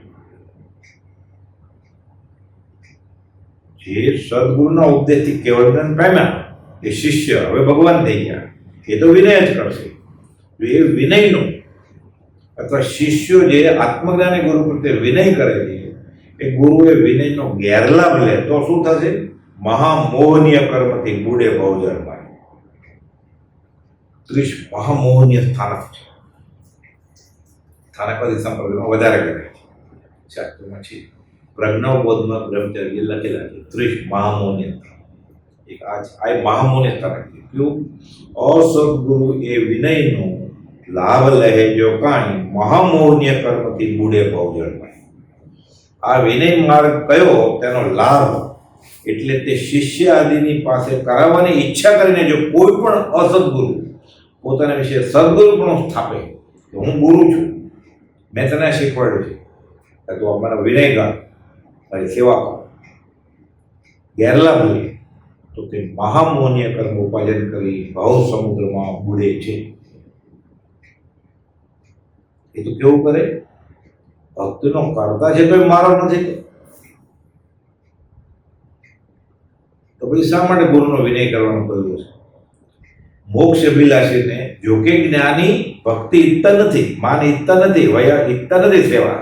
જે સદગુરુના ઉપદેશથી કેવળ જ્ઞાન પામ્યા એ શિષ્ય હવે ભગવાન થઈ ગયા. એ તો વિનય જ કરશે. જો એ વિનયનો અથવા શિષ્યો જે આત્મજ્ઞાની ગુરુ પ્રત્યે વિનય કરે છે એ ગુરુએ વિનયનો ગેરલાભ લે તો શું થશે? મહામોહનીય કર્મથી બુડે બહુજળમાય. 30 મહામોહનીય સ્થાનક છે. સ્થાનક પછી સંપ્રદાયમાં વધારે કરે છે. શાસ્ત્રોમાં છે પ્રજ્ઞાબોધમાં બ્રહ્મચર્ય લખેલા છે 30 મહામોહનીય સ્થાનક. એક આ મહામોહનીય સ્થાનક છે. ક્યું? અસદગુરુ એ વિનયનો લાભ લહે જો કાંઈ મહામોહનીય કર્મથી બુડે બહુજળમાય. આ વિનય માર્ગ કયો? તેનો લાભ એટલે તે શિષ્ય આદિની પાસે કરાવવાની ઈચ્છા કરીને જો કોઈ પણ અસદગુરુ પોતાના વિશે સદગુરુ પણ સ્થાપે કે હું ગુરુ છું, મેં તને શીખવાડ્યું છે કે તું અમારા વિનય કર, મારી સેવા કર. ગેરલાભ લે તો તે મહામોહનીય કર્મ ઉપાર્જન કરી ભાવ સમુદ્રમાં બુડે છે. એ તો કેવું કરે, ભક્તિનો કરતા છે તો એ મારો નથી. તો પછી શા માટે ગુરુનો વિનય કરવાનું કહ્યું છે? મોક્ષ અભિલાષીને જોકે જ્ઞાની ભક્તિ ઈચ્છતા નથી, માન ઈચ્છતા નથી, વયા ઈચ્છતા નથી સેવા,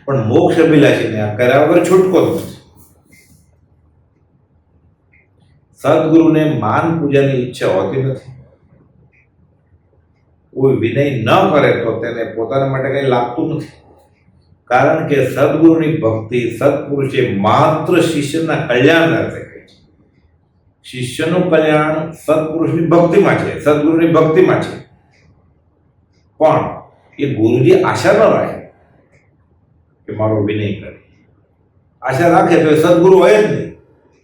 પણ મોક્ષ અભિલાષીને આ કર્યા વગર છૂટકો જ નથી. સદગુરુને માન પૂજાની ઈચ્છા હોતી નથી. કોઈ વિનય ન કરે તો તેને પોતાના માટે કંઈ લાગતું નથી. કારણ કે સદગુરુની ભક્તિ સત્પુરુષે માત્ર શિષ્યના કલ્યાણ અર્થે કરી છે. શિષ્યનું કલ્યાણ સત્પુરુષની ભક્તિમાં છે, સદગુરુની ભક્તિમાં છે. પણ એ ગુરુજી આશા ન રાખે કે મારો વિનય કરે. આશા રાખે તો એ સદગુરુ હોય જ નહીં,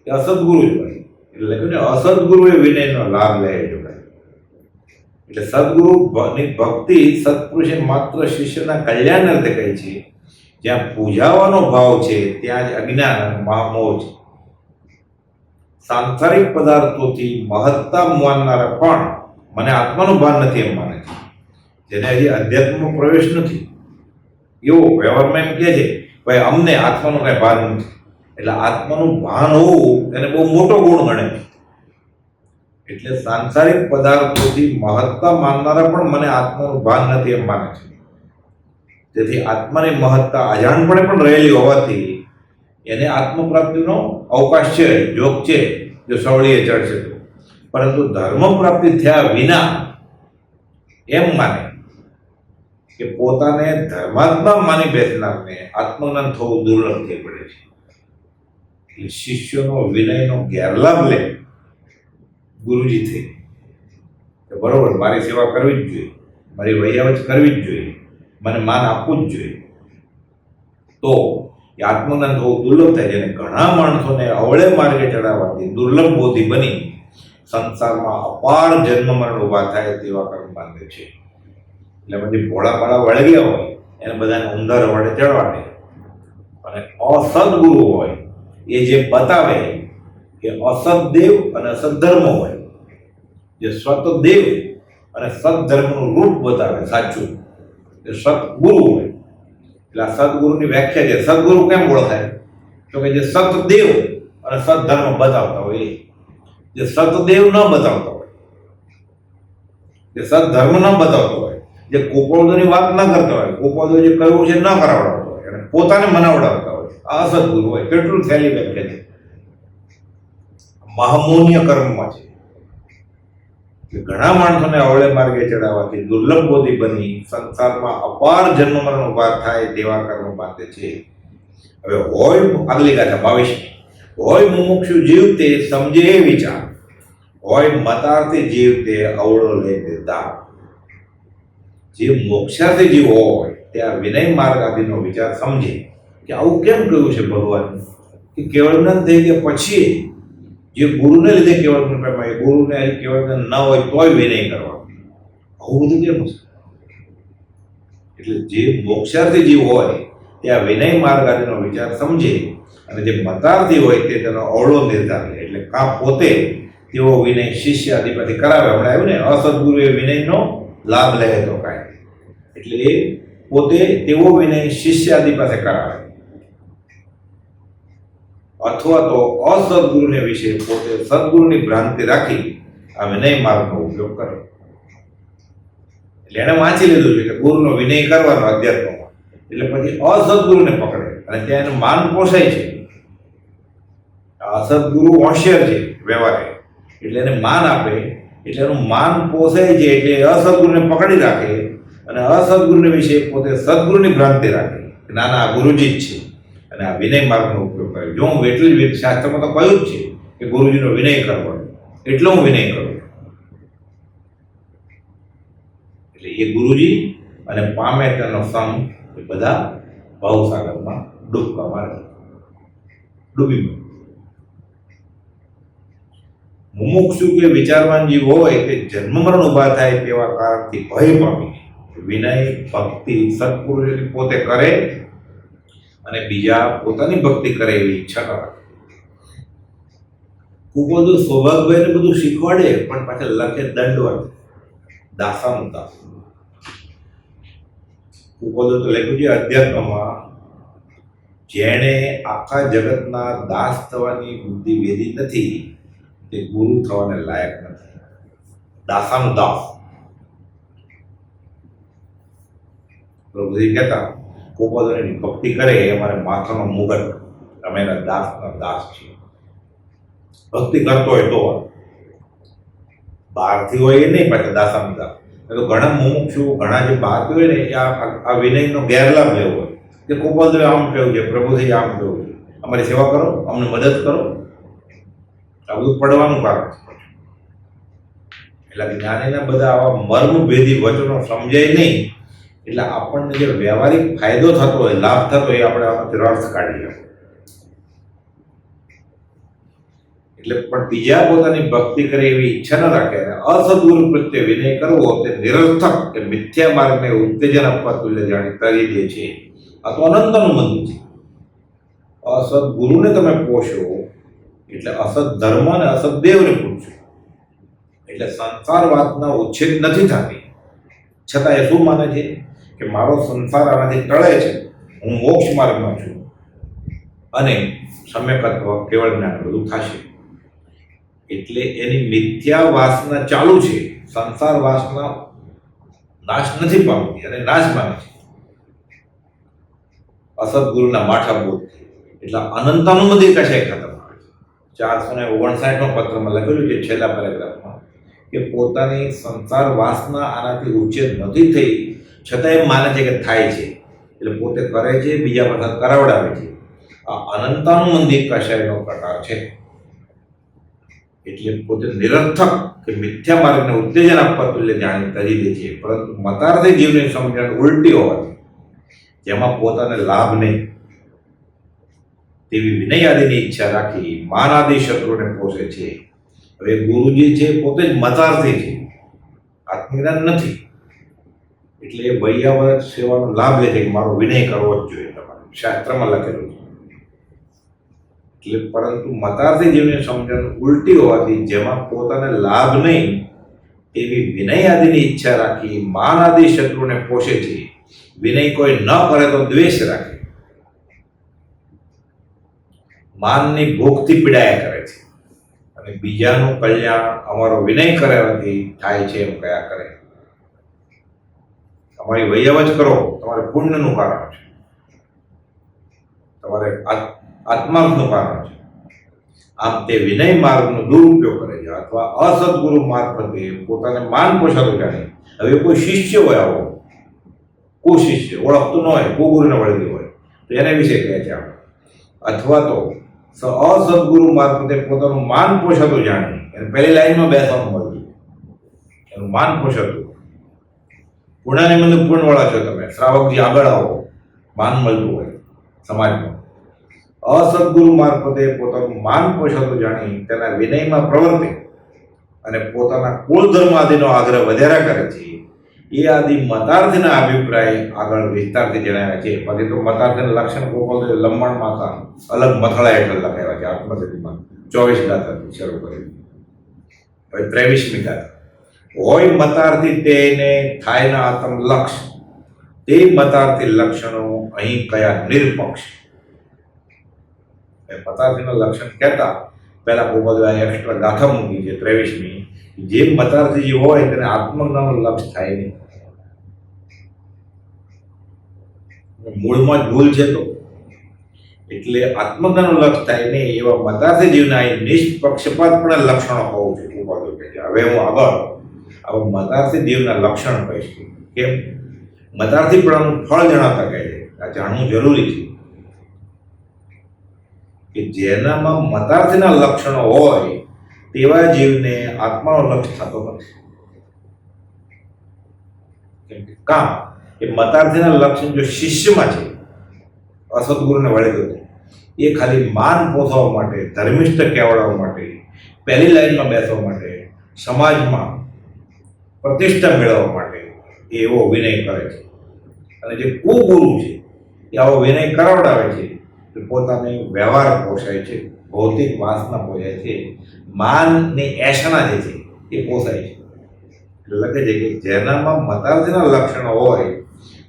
એ અસદગુરુ જ હોય. એટલે કે અસદગુરુએ વિનયનો લાભ લે જોડાય. એટલે સદગુરુની ભક્તિ સત્પુરુષે માત્ર શિષ્યના કલ્યાણ અર્થે કહી છે. જ્યાં પૂજાવાનો ભાવ છે ત્યાં જ અજ્ઞાન અને મહામોહ છે. સાંસારિક પદાર્થોથી મહત્તા માનનારા પણ મને આત્માનું ભાન નથી એમ માને છે. જેને હજી અધ્યાત્મમાં પ્રવેશ નથી એવો વ્યવહારમાં એમ કહે છે ભાઈ અમને આત્માનું કાંઈ ભાન નથી. એટલે આત્માનું ભાન હોવું એને બહુ મોટો ગુણ ગણે છે. એટલે સાંસારિક પદાર્થોથી મહત્તા માનનારા પણ મને આત્માનું ભાન નથી એમ માને છે. તેથી આત્માની મહત્તા અજાણપણે પણ રહેલી હોવાથી એને આત્મપ્રાપ્તિનો અવકાશ છે, જોગ છે, જો સવળીએ ચડશે તો. પરંતુ ધર્મ પ્રાપ્તિ થયા વિના એમ માને કે પોતાને ધર્માત્મા માની બેસનારને આત્મજ્ઞાન થવું દુર્લભ થઈ પડે છે. એટલે શિષ્યનો વિનયનો ગેરલાભ લે ગુરુજી થઈ કે બરોબર મારી સેવા કરવી જ જોઈએ, મારી વૈયાવચ કરવી જ જોઈએ, મને માન આપવું જ જોઈએ, તો એ આત્મજ્ઞાન થવું દુર્લભ થાય. જેને ઘણા માણસોને અવળે માર્ગે ચડાવવાથી દુર્લભ બોધી બની સંસારમાં અપાર જન્મ મરણ ઉભા થાય તેવા કર્મ બાંધે છે. એટલે બધી ભોળા પાળા વળગ્યા હોય એને બધાને ઊંધા વડે ચડવાડે. અને અસદગુરુ હોય એ જે બતાવે એ અસદદેવ અને અસદધર્મ હોય. જે સતદેવ અને સદધર્મનું રૂપ બતાવે સાચું એ સદગુરુ હોય. એટલે આ સદગુરુની વ્યાખ્યા છે. સદગુરુ કેમ ઓળખાય? તો કે જે સતદેવ અને સદધર્મ બતાવતા હોય, જે સતદેવ ન બતાવતા હોય, જે સદધર્મ ન બતાવતો હોય, જે કોપોળોની વાત ન કરતા હોય, કોપોળો જે કહ્યું છે ન કરાવડાવતો હોય અને પોતાને મનાવડાવતા હોય, આ અસદગુરુ હોય. કેટલું થયેલી વ્યાખ્યા છે. મહામોહનીય કર્મમાં છે કે ઘણા માણસોને અવળે માર્ગે ચડાવવાથી દુર્લભ બોધી બની સંસારમાં અપાર જન્મ મરણ ઉભા થાય તેવા કર્મ બાંધે છે. હવે હોય આગલી ગાથા 22 હોય મુમુક્ષુ જીવ તે સમજે એ વિચાર, હોય મતાર્થી જીવ તે અવળો લે દેતા. જે મોક્ષાર્થી જીવ હોય તે આ વિનય માર્ગ આદિનો વિચાર સમજે કે આવું કેમ કહ્યું છે ભગવાન કે કેવળ જ્ઞાન થઈ ગયા પછી જે ગુરુને લીધે કેવળ જ્ઞાન પામ્યા, ગુરુને કેવળ જ્ઞાન ન હોય તોય વિનય કરવાનું, આવું બધું કેમ છે? એટલે જે મોક્ષાર્થી જીવ હોય તે આ વિનય માર્ગ આદિનો વિચાર સમજે અને જે મતાર્થી હોય તે તેનો અવળો નિર્ધાર લે. એટલે કા પોતે તેવો વિનય શિષ્ય આદિ પરથી કરાવે. હમણાં આવ્યું ને અસદગુરુ એ વિનયનો લાભ લે તો કાંઈ, એટલે એ પોતે તેવો વિનય શિષ્ય આદિ પાસે કરાવે અથવા તો અસદગુરુને વિશે પોતે સદગુરુની ભ્રાંતિ રાખી આ વિનય માર્ગનો ઉપયોગ કરે. એટલે એને વાંચી લીધું છે કે ગુરુનો વિનય કરવાનો અધ્યાત્મમાં, એટલે પછી અસદગુરુને પકડે અને ત્યાં એનું માન પોસાય છે. અસદગુરુ હોશિયાર છે વ્યવહારે, એટલે એને માન આપે, એટલે એનું માન પોસાય છે. એટલે અસદગુરુને પકડી રાખે અને અસદગુરુને વિશે પોતે સદગુરુની ભ્રાંતિ રાખે કે ના ના ગુરુજી જ છે અને આ વિનય માર્ગનો ઉપયોગ કરે. જો હું એટલું જ શાસ્ત્રમાં તો કહ્યું જ છે કે ગુરુજીનો વિનય કરવાનો, એટલો હું વિનય કરું. એટલે એ ગુરુજી અને પામે તેનો સંગ એ બધા ભવસાગરમાં ડૂબકા મારે, ડૂબી ગયો. મુમુક્ષુ કે વિચારવાન જીવ હોય તે જન્મ મરણ ઉભા થાય તેવા કારણથી ભય પામી વિનય ભક્તિ સત્પુરુષ પોતે કરે અને બીજા પોતાની ભક્તિ કરે એવી ઈચ્છા ન રાખે. કુપોદો સૌભાગભાઈને બધું શીખવાડે પણ પાછળ લખે દંડવત, દાસાનું દાસ. કુપોદો તો લખ્યું છે અધ્યાત્મમાં, જેણે આખા જગતના દાસ થવાની બુદ્ધિ વેદી નથી તે ગુરુ થવાને લાયક નથી. દાસાનું દાસ. પ્રભુજી કહેતા કુપોદોની ભક્તિ કરે એ અમારે માથાનો મુગટ, અમે એના દાસના દાસ છીએ. ભક્તિ કરતો હોય તો બહારથી હોય એ નહીં, પાછા દાસાનું દાસ. તો ઘણા મુમુક્ષુ ઘણા જે બહારથી હોય ને એ આ વિનયનો ગેરલાભ લેવો હોય કે કુપોદોએ આમ કહ્યું છે, પ્રભુજી આમ કહ્યું છે, અમારી સેવા કરો, અમને મદદ કરો. આ બધું પડવાનું કારણ છે. એટલે જ્ઞાનીના બધા આવા મર્મભેદી વચનો સમજાય નહીં એટલે આપણને જે વ્યવહારિક ફાયદો થતો હોય, લાભ થતો હોય, આપણે આમાંથી રસ કાઢીએ. એટલે પણ બીજા પોતાની ભક્તિ કરે એવી ઈચ્છા ન રાખે અને અસદગુરુ પ્રત્યે વિનય કરવો તે નિરર્થક કે મિથ્યા માર્ગને ઉત્તેજન આપવા તુલ્ય જાણી તરી દે છે. આ તો અનંતનું મંદિર છે. અસદગુરુને તમે પોષો એટલે અસત ધર્મ અને અસત દેવને પૂછો. એટલે સંસારવાદના ઉચ્છેદ નથી થતી. છતાં એ શું માને છે કે મારો સંસાર આનાથી ટળે છે, હું મોક્ષ માર્ગમાં છું અને સમ્યકત્વ કેવળ જ્ઞાન બધું થશે. એટલે એની મિથ્યા વાસના ચાલુ છે. સંસાર વાસના નાશ નથી પામતી અને નાશ પામે છે અસદગુરુના માઠા બોધ. એટલે અનંતાનુમતિ કશાય ખતમ આવે છે. 459 પત્રમાં લખેલું છે છેલ્લા પેરેગ્રાફમાં કે પોતાની સંસાર વાસના આનાથી ઉચ્છેદ નથી થઈ છતાં એમ માને છે કે થાય છે, એટલે પોતે કરે છે, બીજા બધા કરાવડાવે છે. આ અનંતાનુમતિ કશાયનો પ્રકાર છે. એટલે પોતે નિરર્થક કે મિથ્યા માર્ગને ઉત્તેજન આપવા તુલ્ય જાણી તરી દે છે. પરંતુ મતાર્થી જીવની સમજણ ઉલટી હોવાથી, જેમાં પોતાને લાભ નહીં તેવી વિનય આદિની ઈચ્છા રાખી માન આદિ શત્રુને પોષે છે. હવે ગુરુજી છે પોતે જ મતાર્થી છે, આત્મજ્ઞાન નથી. એટલે એ વૈયાવર સેવાનો લાભ લે છે કે મારો વિનય કરવો જ જોઈએ, તમારે શાસ્ત્રમાં લખેલું છે. એટલે પરંતુ મતાર્થી જીવની સમજણ ઉલટી હોવાથી, જેમાં પોતાને લાભ નહીં તેવી વિનય આદિની ઈચ્છા રાખી માન આદિ શત્રુને પોષે છે. વિનય કોઈ ન કરે તો દ્વેષ રાખે, માનની ભૂખથી પીડાયા કરે છે અને બીજાનું કલ્યાણ અમારો વિનય કરવાથી થાય છે એમ કયા કરે. તમારી વૈયાવજ કરો, તમારે પુણ્યનું કારણ છે, તમારે આત્માર્થનું કારણ છે. આમ તે વિનય માર્ગનો દુરુપયોગ કરે છે અથવા અસદગુરુ મારફતે પોતાને માન પોષાતો જાણે. હવે કોઈ શિષ્ય હોય, આવો કોઈ શિષ્ય ઓળખતું ન હોય, કોઈ ગુરુને વળગી હોય તો એને વિશે કહે છે આપણે. અથવા તો અસદગુરુ મારફતે પોતાનું માન પોષાતું જાણે, એને પહેલી લાઈનમાં બેસવાનું હોય, એનું માન પોષાતું. પુણ્યની મને પુણ્યવાળા છો તમે, શ્રાવકજી આગળ આવો, માન મળતું હોય સમાજમાં. અસદગુરુ મારફતે પોતાનું માન પોષાતું જાણી તેના વિનયમાં પ્રવર્તે અને પોતાના કુળ ધર્મ આદિનો આગ્રહ વધાર્યા કરે છે. એ આદિ મતાર્થના અભિપ્રાય આગળ વિસ્તારથી જણાવ્યા છે. પછી તો મતાર્થના લક્ષણ ગોપાલ લંબાણમાં અલગ મથળા હેઠળ લખાવ્યા છે. આત્મસિદ્ધિમાં 24 ગાથાથી શરૂ કરી. હવે 23મી ગાથા. હોય મતાર્થી તેને થાય ના આત્મ લક્ષ, તે મતાર્થી લક્ષણો અહીં કયા નિરપક્ષ. મતાર્થીના લક્ષણ કહેતા પહેલા ગોપાલ એક્સ્ટ્રા ગાથા મૂકી છે 23મી. જે મતાર્થી જે હોય તેને આત્મજ્ઞાનનું લક્ષ થાય નહીં. મૂળમાં જ ભૂલ છે તો એટલે આત્મજ્ઞાનનું લક્ષ થાય નહીં એવા મતાર્થી જીવના નિષ્પક્ષપાતપણે લક્ષણો હોવું જોઈએ. ગોપાલ કહે છે હવે હું આગળ આવા મતાર્થી જીવના લક્ષણ કહીશ. કેમ? મતાર્થીપણાનું ફળ જણાવતા કહે છે. આ જાણવું જરૂરી છે કે જેનામાં મતાર્થીના લક્ષણો હોય તેવા જીવને આત્માનો લક્ષ થતો નથી. કેમ કે કામ એ મતાર્થીના લક્ષણ જો શિષ્યમાં છે, અસદગુરુને વળેલો છે, એ ખાલી માન પોષવા માટે, ધર્મિષ્ઠ કહેવડાવવા માટે, પહેલી લાઈનમાં બેસવા માટે, સમાજમાં પ્રતિષ્ઠા મેળવવા માટે એવો વિનય કરે છે. અને જે કુગુરુ છે એ આવો વિનય કરાવડાવે છે કે પોતાની વ્યવહાર પોષાય છે, ભૌતિક વાસના પોષાય છે, માનની એષણા જે છે એ પોષાય છે. એટલે લખે છે કે જેનામાં મતાર્થના લક્ષણો હોય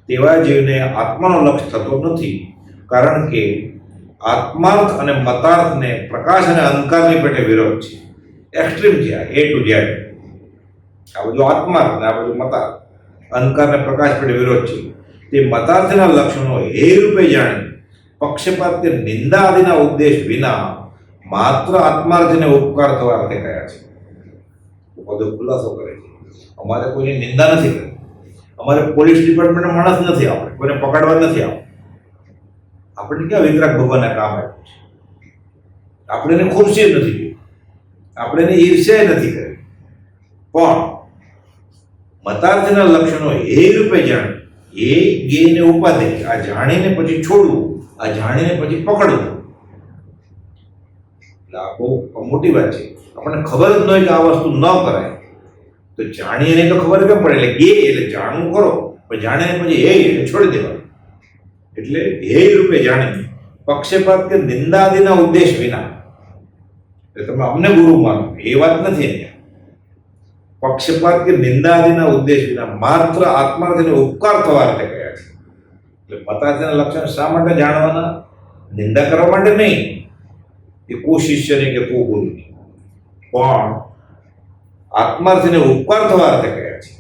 તેવા જીવને આત્માનો લક્ષ થતો નથી, કારણ કે આત્માર્થ અને મતાર્થને પ્રકાશ અને અંધકારની પેટે વિરોધ છે. એક્સ્ટ્રીમ છે આ, એ ટુ ઝેડ. આ બધું આત્માર્થ ને આ બધું મતાર્થ, અંધકાર ને પ્રકાશ પેટે વિરોધ છે. તે મતાર્થના લક્ષણો હે રૂપે જાણી પક્ષપાત કે નિંદા આદિના ઉદ્દેશ વિના માત્ર આત્માર્થને ઉપકાર થવા અર્થે કયા છે. બધો ખુલાસો કરે છે. અમારે કોઈની નિંદા નથી કરવી, અમારે પોલીસ ડિપાર્ટમેન્ટનો માણસ નથી, આપણે કોઈને પકડવા નથી આવવું. આપણને ક્યાં વિતરાગ ભગવાનના કામ આપ્યું છે? આપણે એને ખુરશી નથી જોઈ, આપણે એને ઈર્ષ્યા નથી કરી. પણ મતાર્થના લક્ષણો હે રૂપે જાણી, એ જ્ઞેયને ઉપાધિ, આ જાણીને પછી છોડવું, આ જાણીને પછી પકડવું. એટલે આ બહુ મોટી વાત છે. આપણને ખબર જ ન હોય કે આ વસ્તુ ન કરાય, તો જાણીને તો ખબર કેમ પડે? એટલે જ્ઞેય એટલે જાણવું કરો, પણ જાણીને પછી હે એટલે છોડી દેવાનું. એટલે હે રૂપે જાણી પક્ષપાત કે નિંદા આદિના ઉદ્દેશ વિના, એટલે તમે અમને ગુરુ માનો એ વાત નથી અહીંયા. પક્ષપાત કે નિંદા આદિના ઉદ્દેશ વિના માત્ર આત્માર્થને ઉપકાર થવા અર્થે કયા છે. એટલે મતાર્થના લક્ષણ શા માટે જાણવાના? નિંદા કરવા માટે નહીં, એ કો શિષ્યની કે કો ગુરુની, પણ આત્માર્થને ઉપકાર થવા અર્થે કયા છે.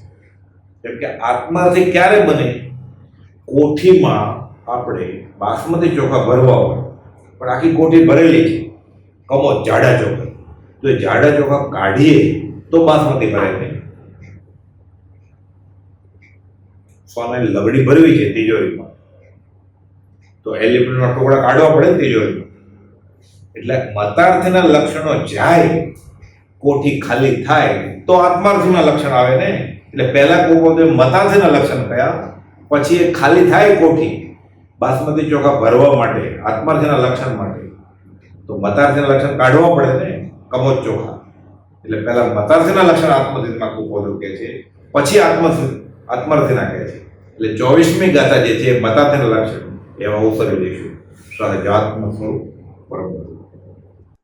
કેમ કે આત્માર્થી ક્યારે બને? કોઠીમાં આપણે બાસમતી ચોખા ભરવા હોય, પણ આખી કોઠી ભરેલી છે, કમો જાડા ચોખા, તો એ જાડા ચોખા કાઢીએ તો બાસમતી ભરાય નહીં. સોનાની લગડી ભરવી છે તિજોરીમાં, તો એલ્યુમિનિયમના ટુકડા કાઢવા પડે તિજોરીમાં. એટલે મતાર્થના લક્ષણો જાય, કોઠી ખાલી થાય તો આત્માર્થના લક્ષણ આવે ને. એટલે પહેલા કોઈ મતાર્થના લક્ષણ કયા, પછી એ ખાલી થાય કોઠી બાસમતી ચોખા ભરવા માટે, આત્માર્થના લક્ષણ માટે, તો મતાર્થના લક્ષણ કાઢવા પડે ને, કમોચ ચોખા. એટલે પહેલા મતાર્થના લક્ષણ આત્મસિદ્ધમાં કુપોદો કહે છે, પછી આત્માર્થના કહે છે. એટલે 24મી ગાથા જે છે મતાર્થના લક્ષણ એવા અવસરે લઈશું. સહજાત્મ સ્વરૂપ પરમ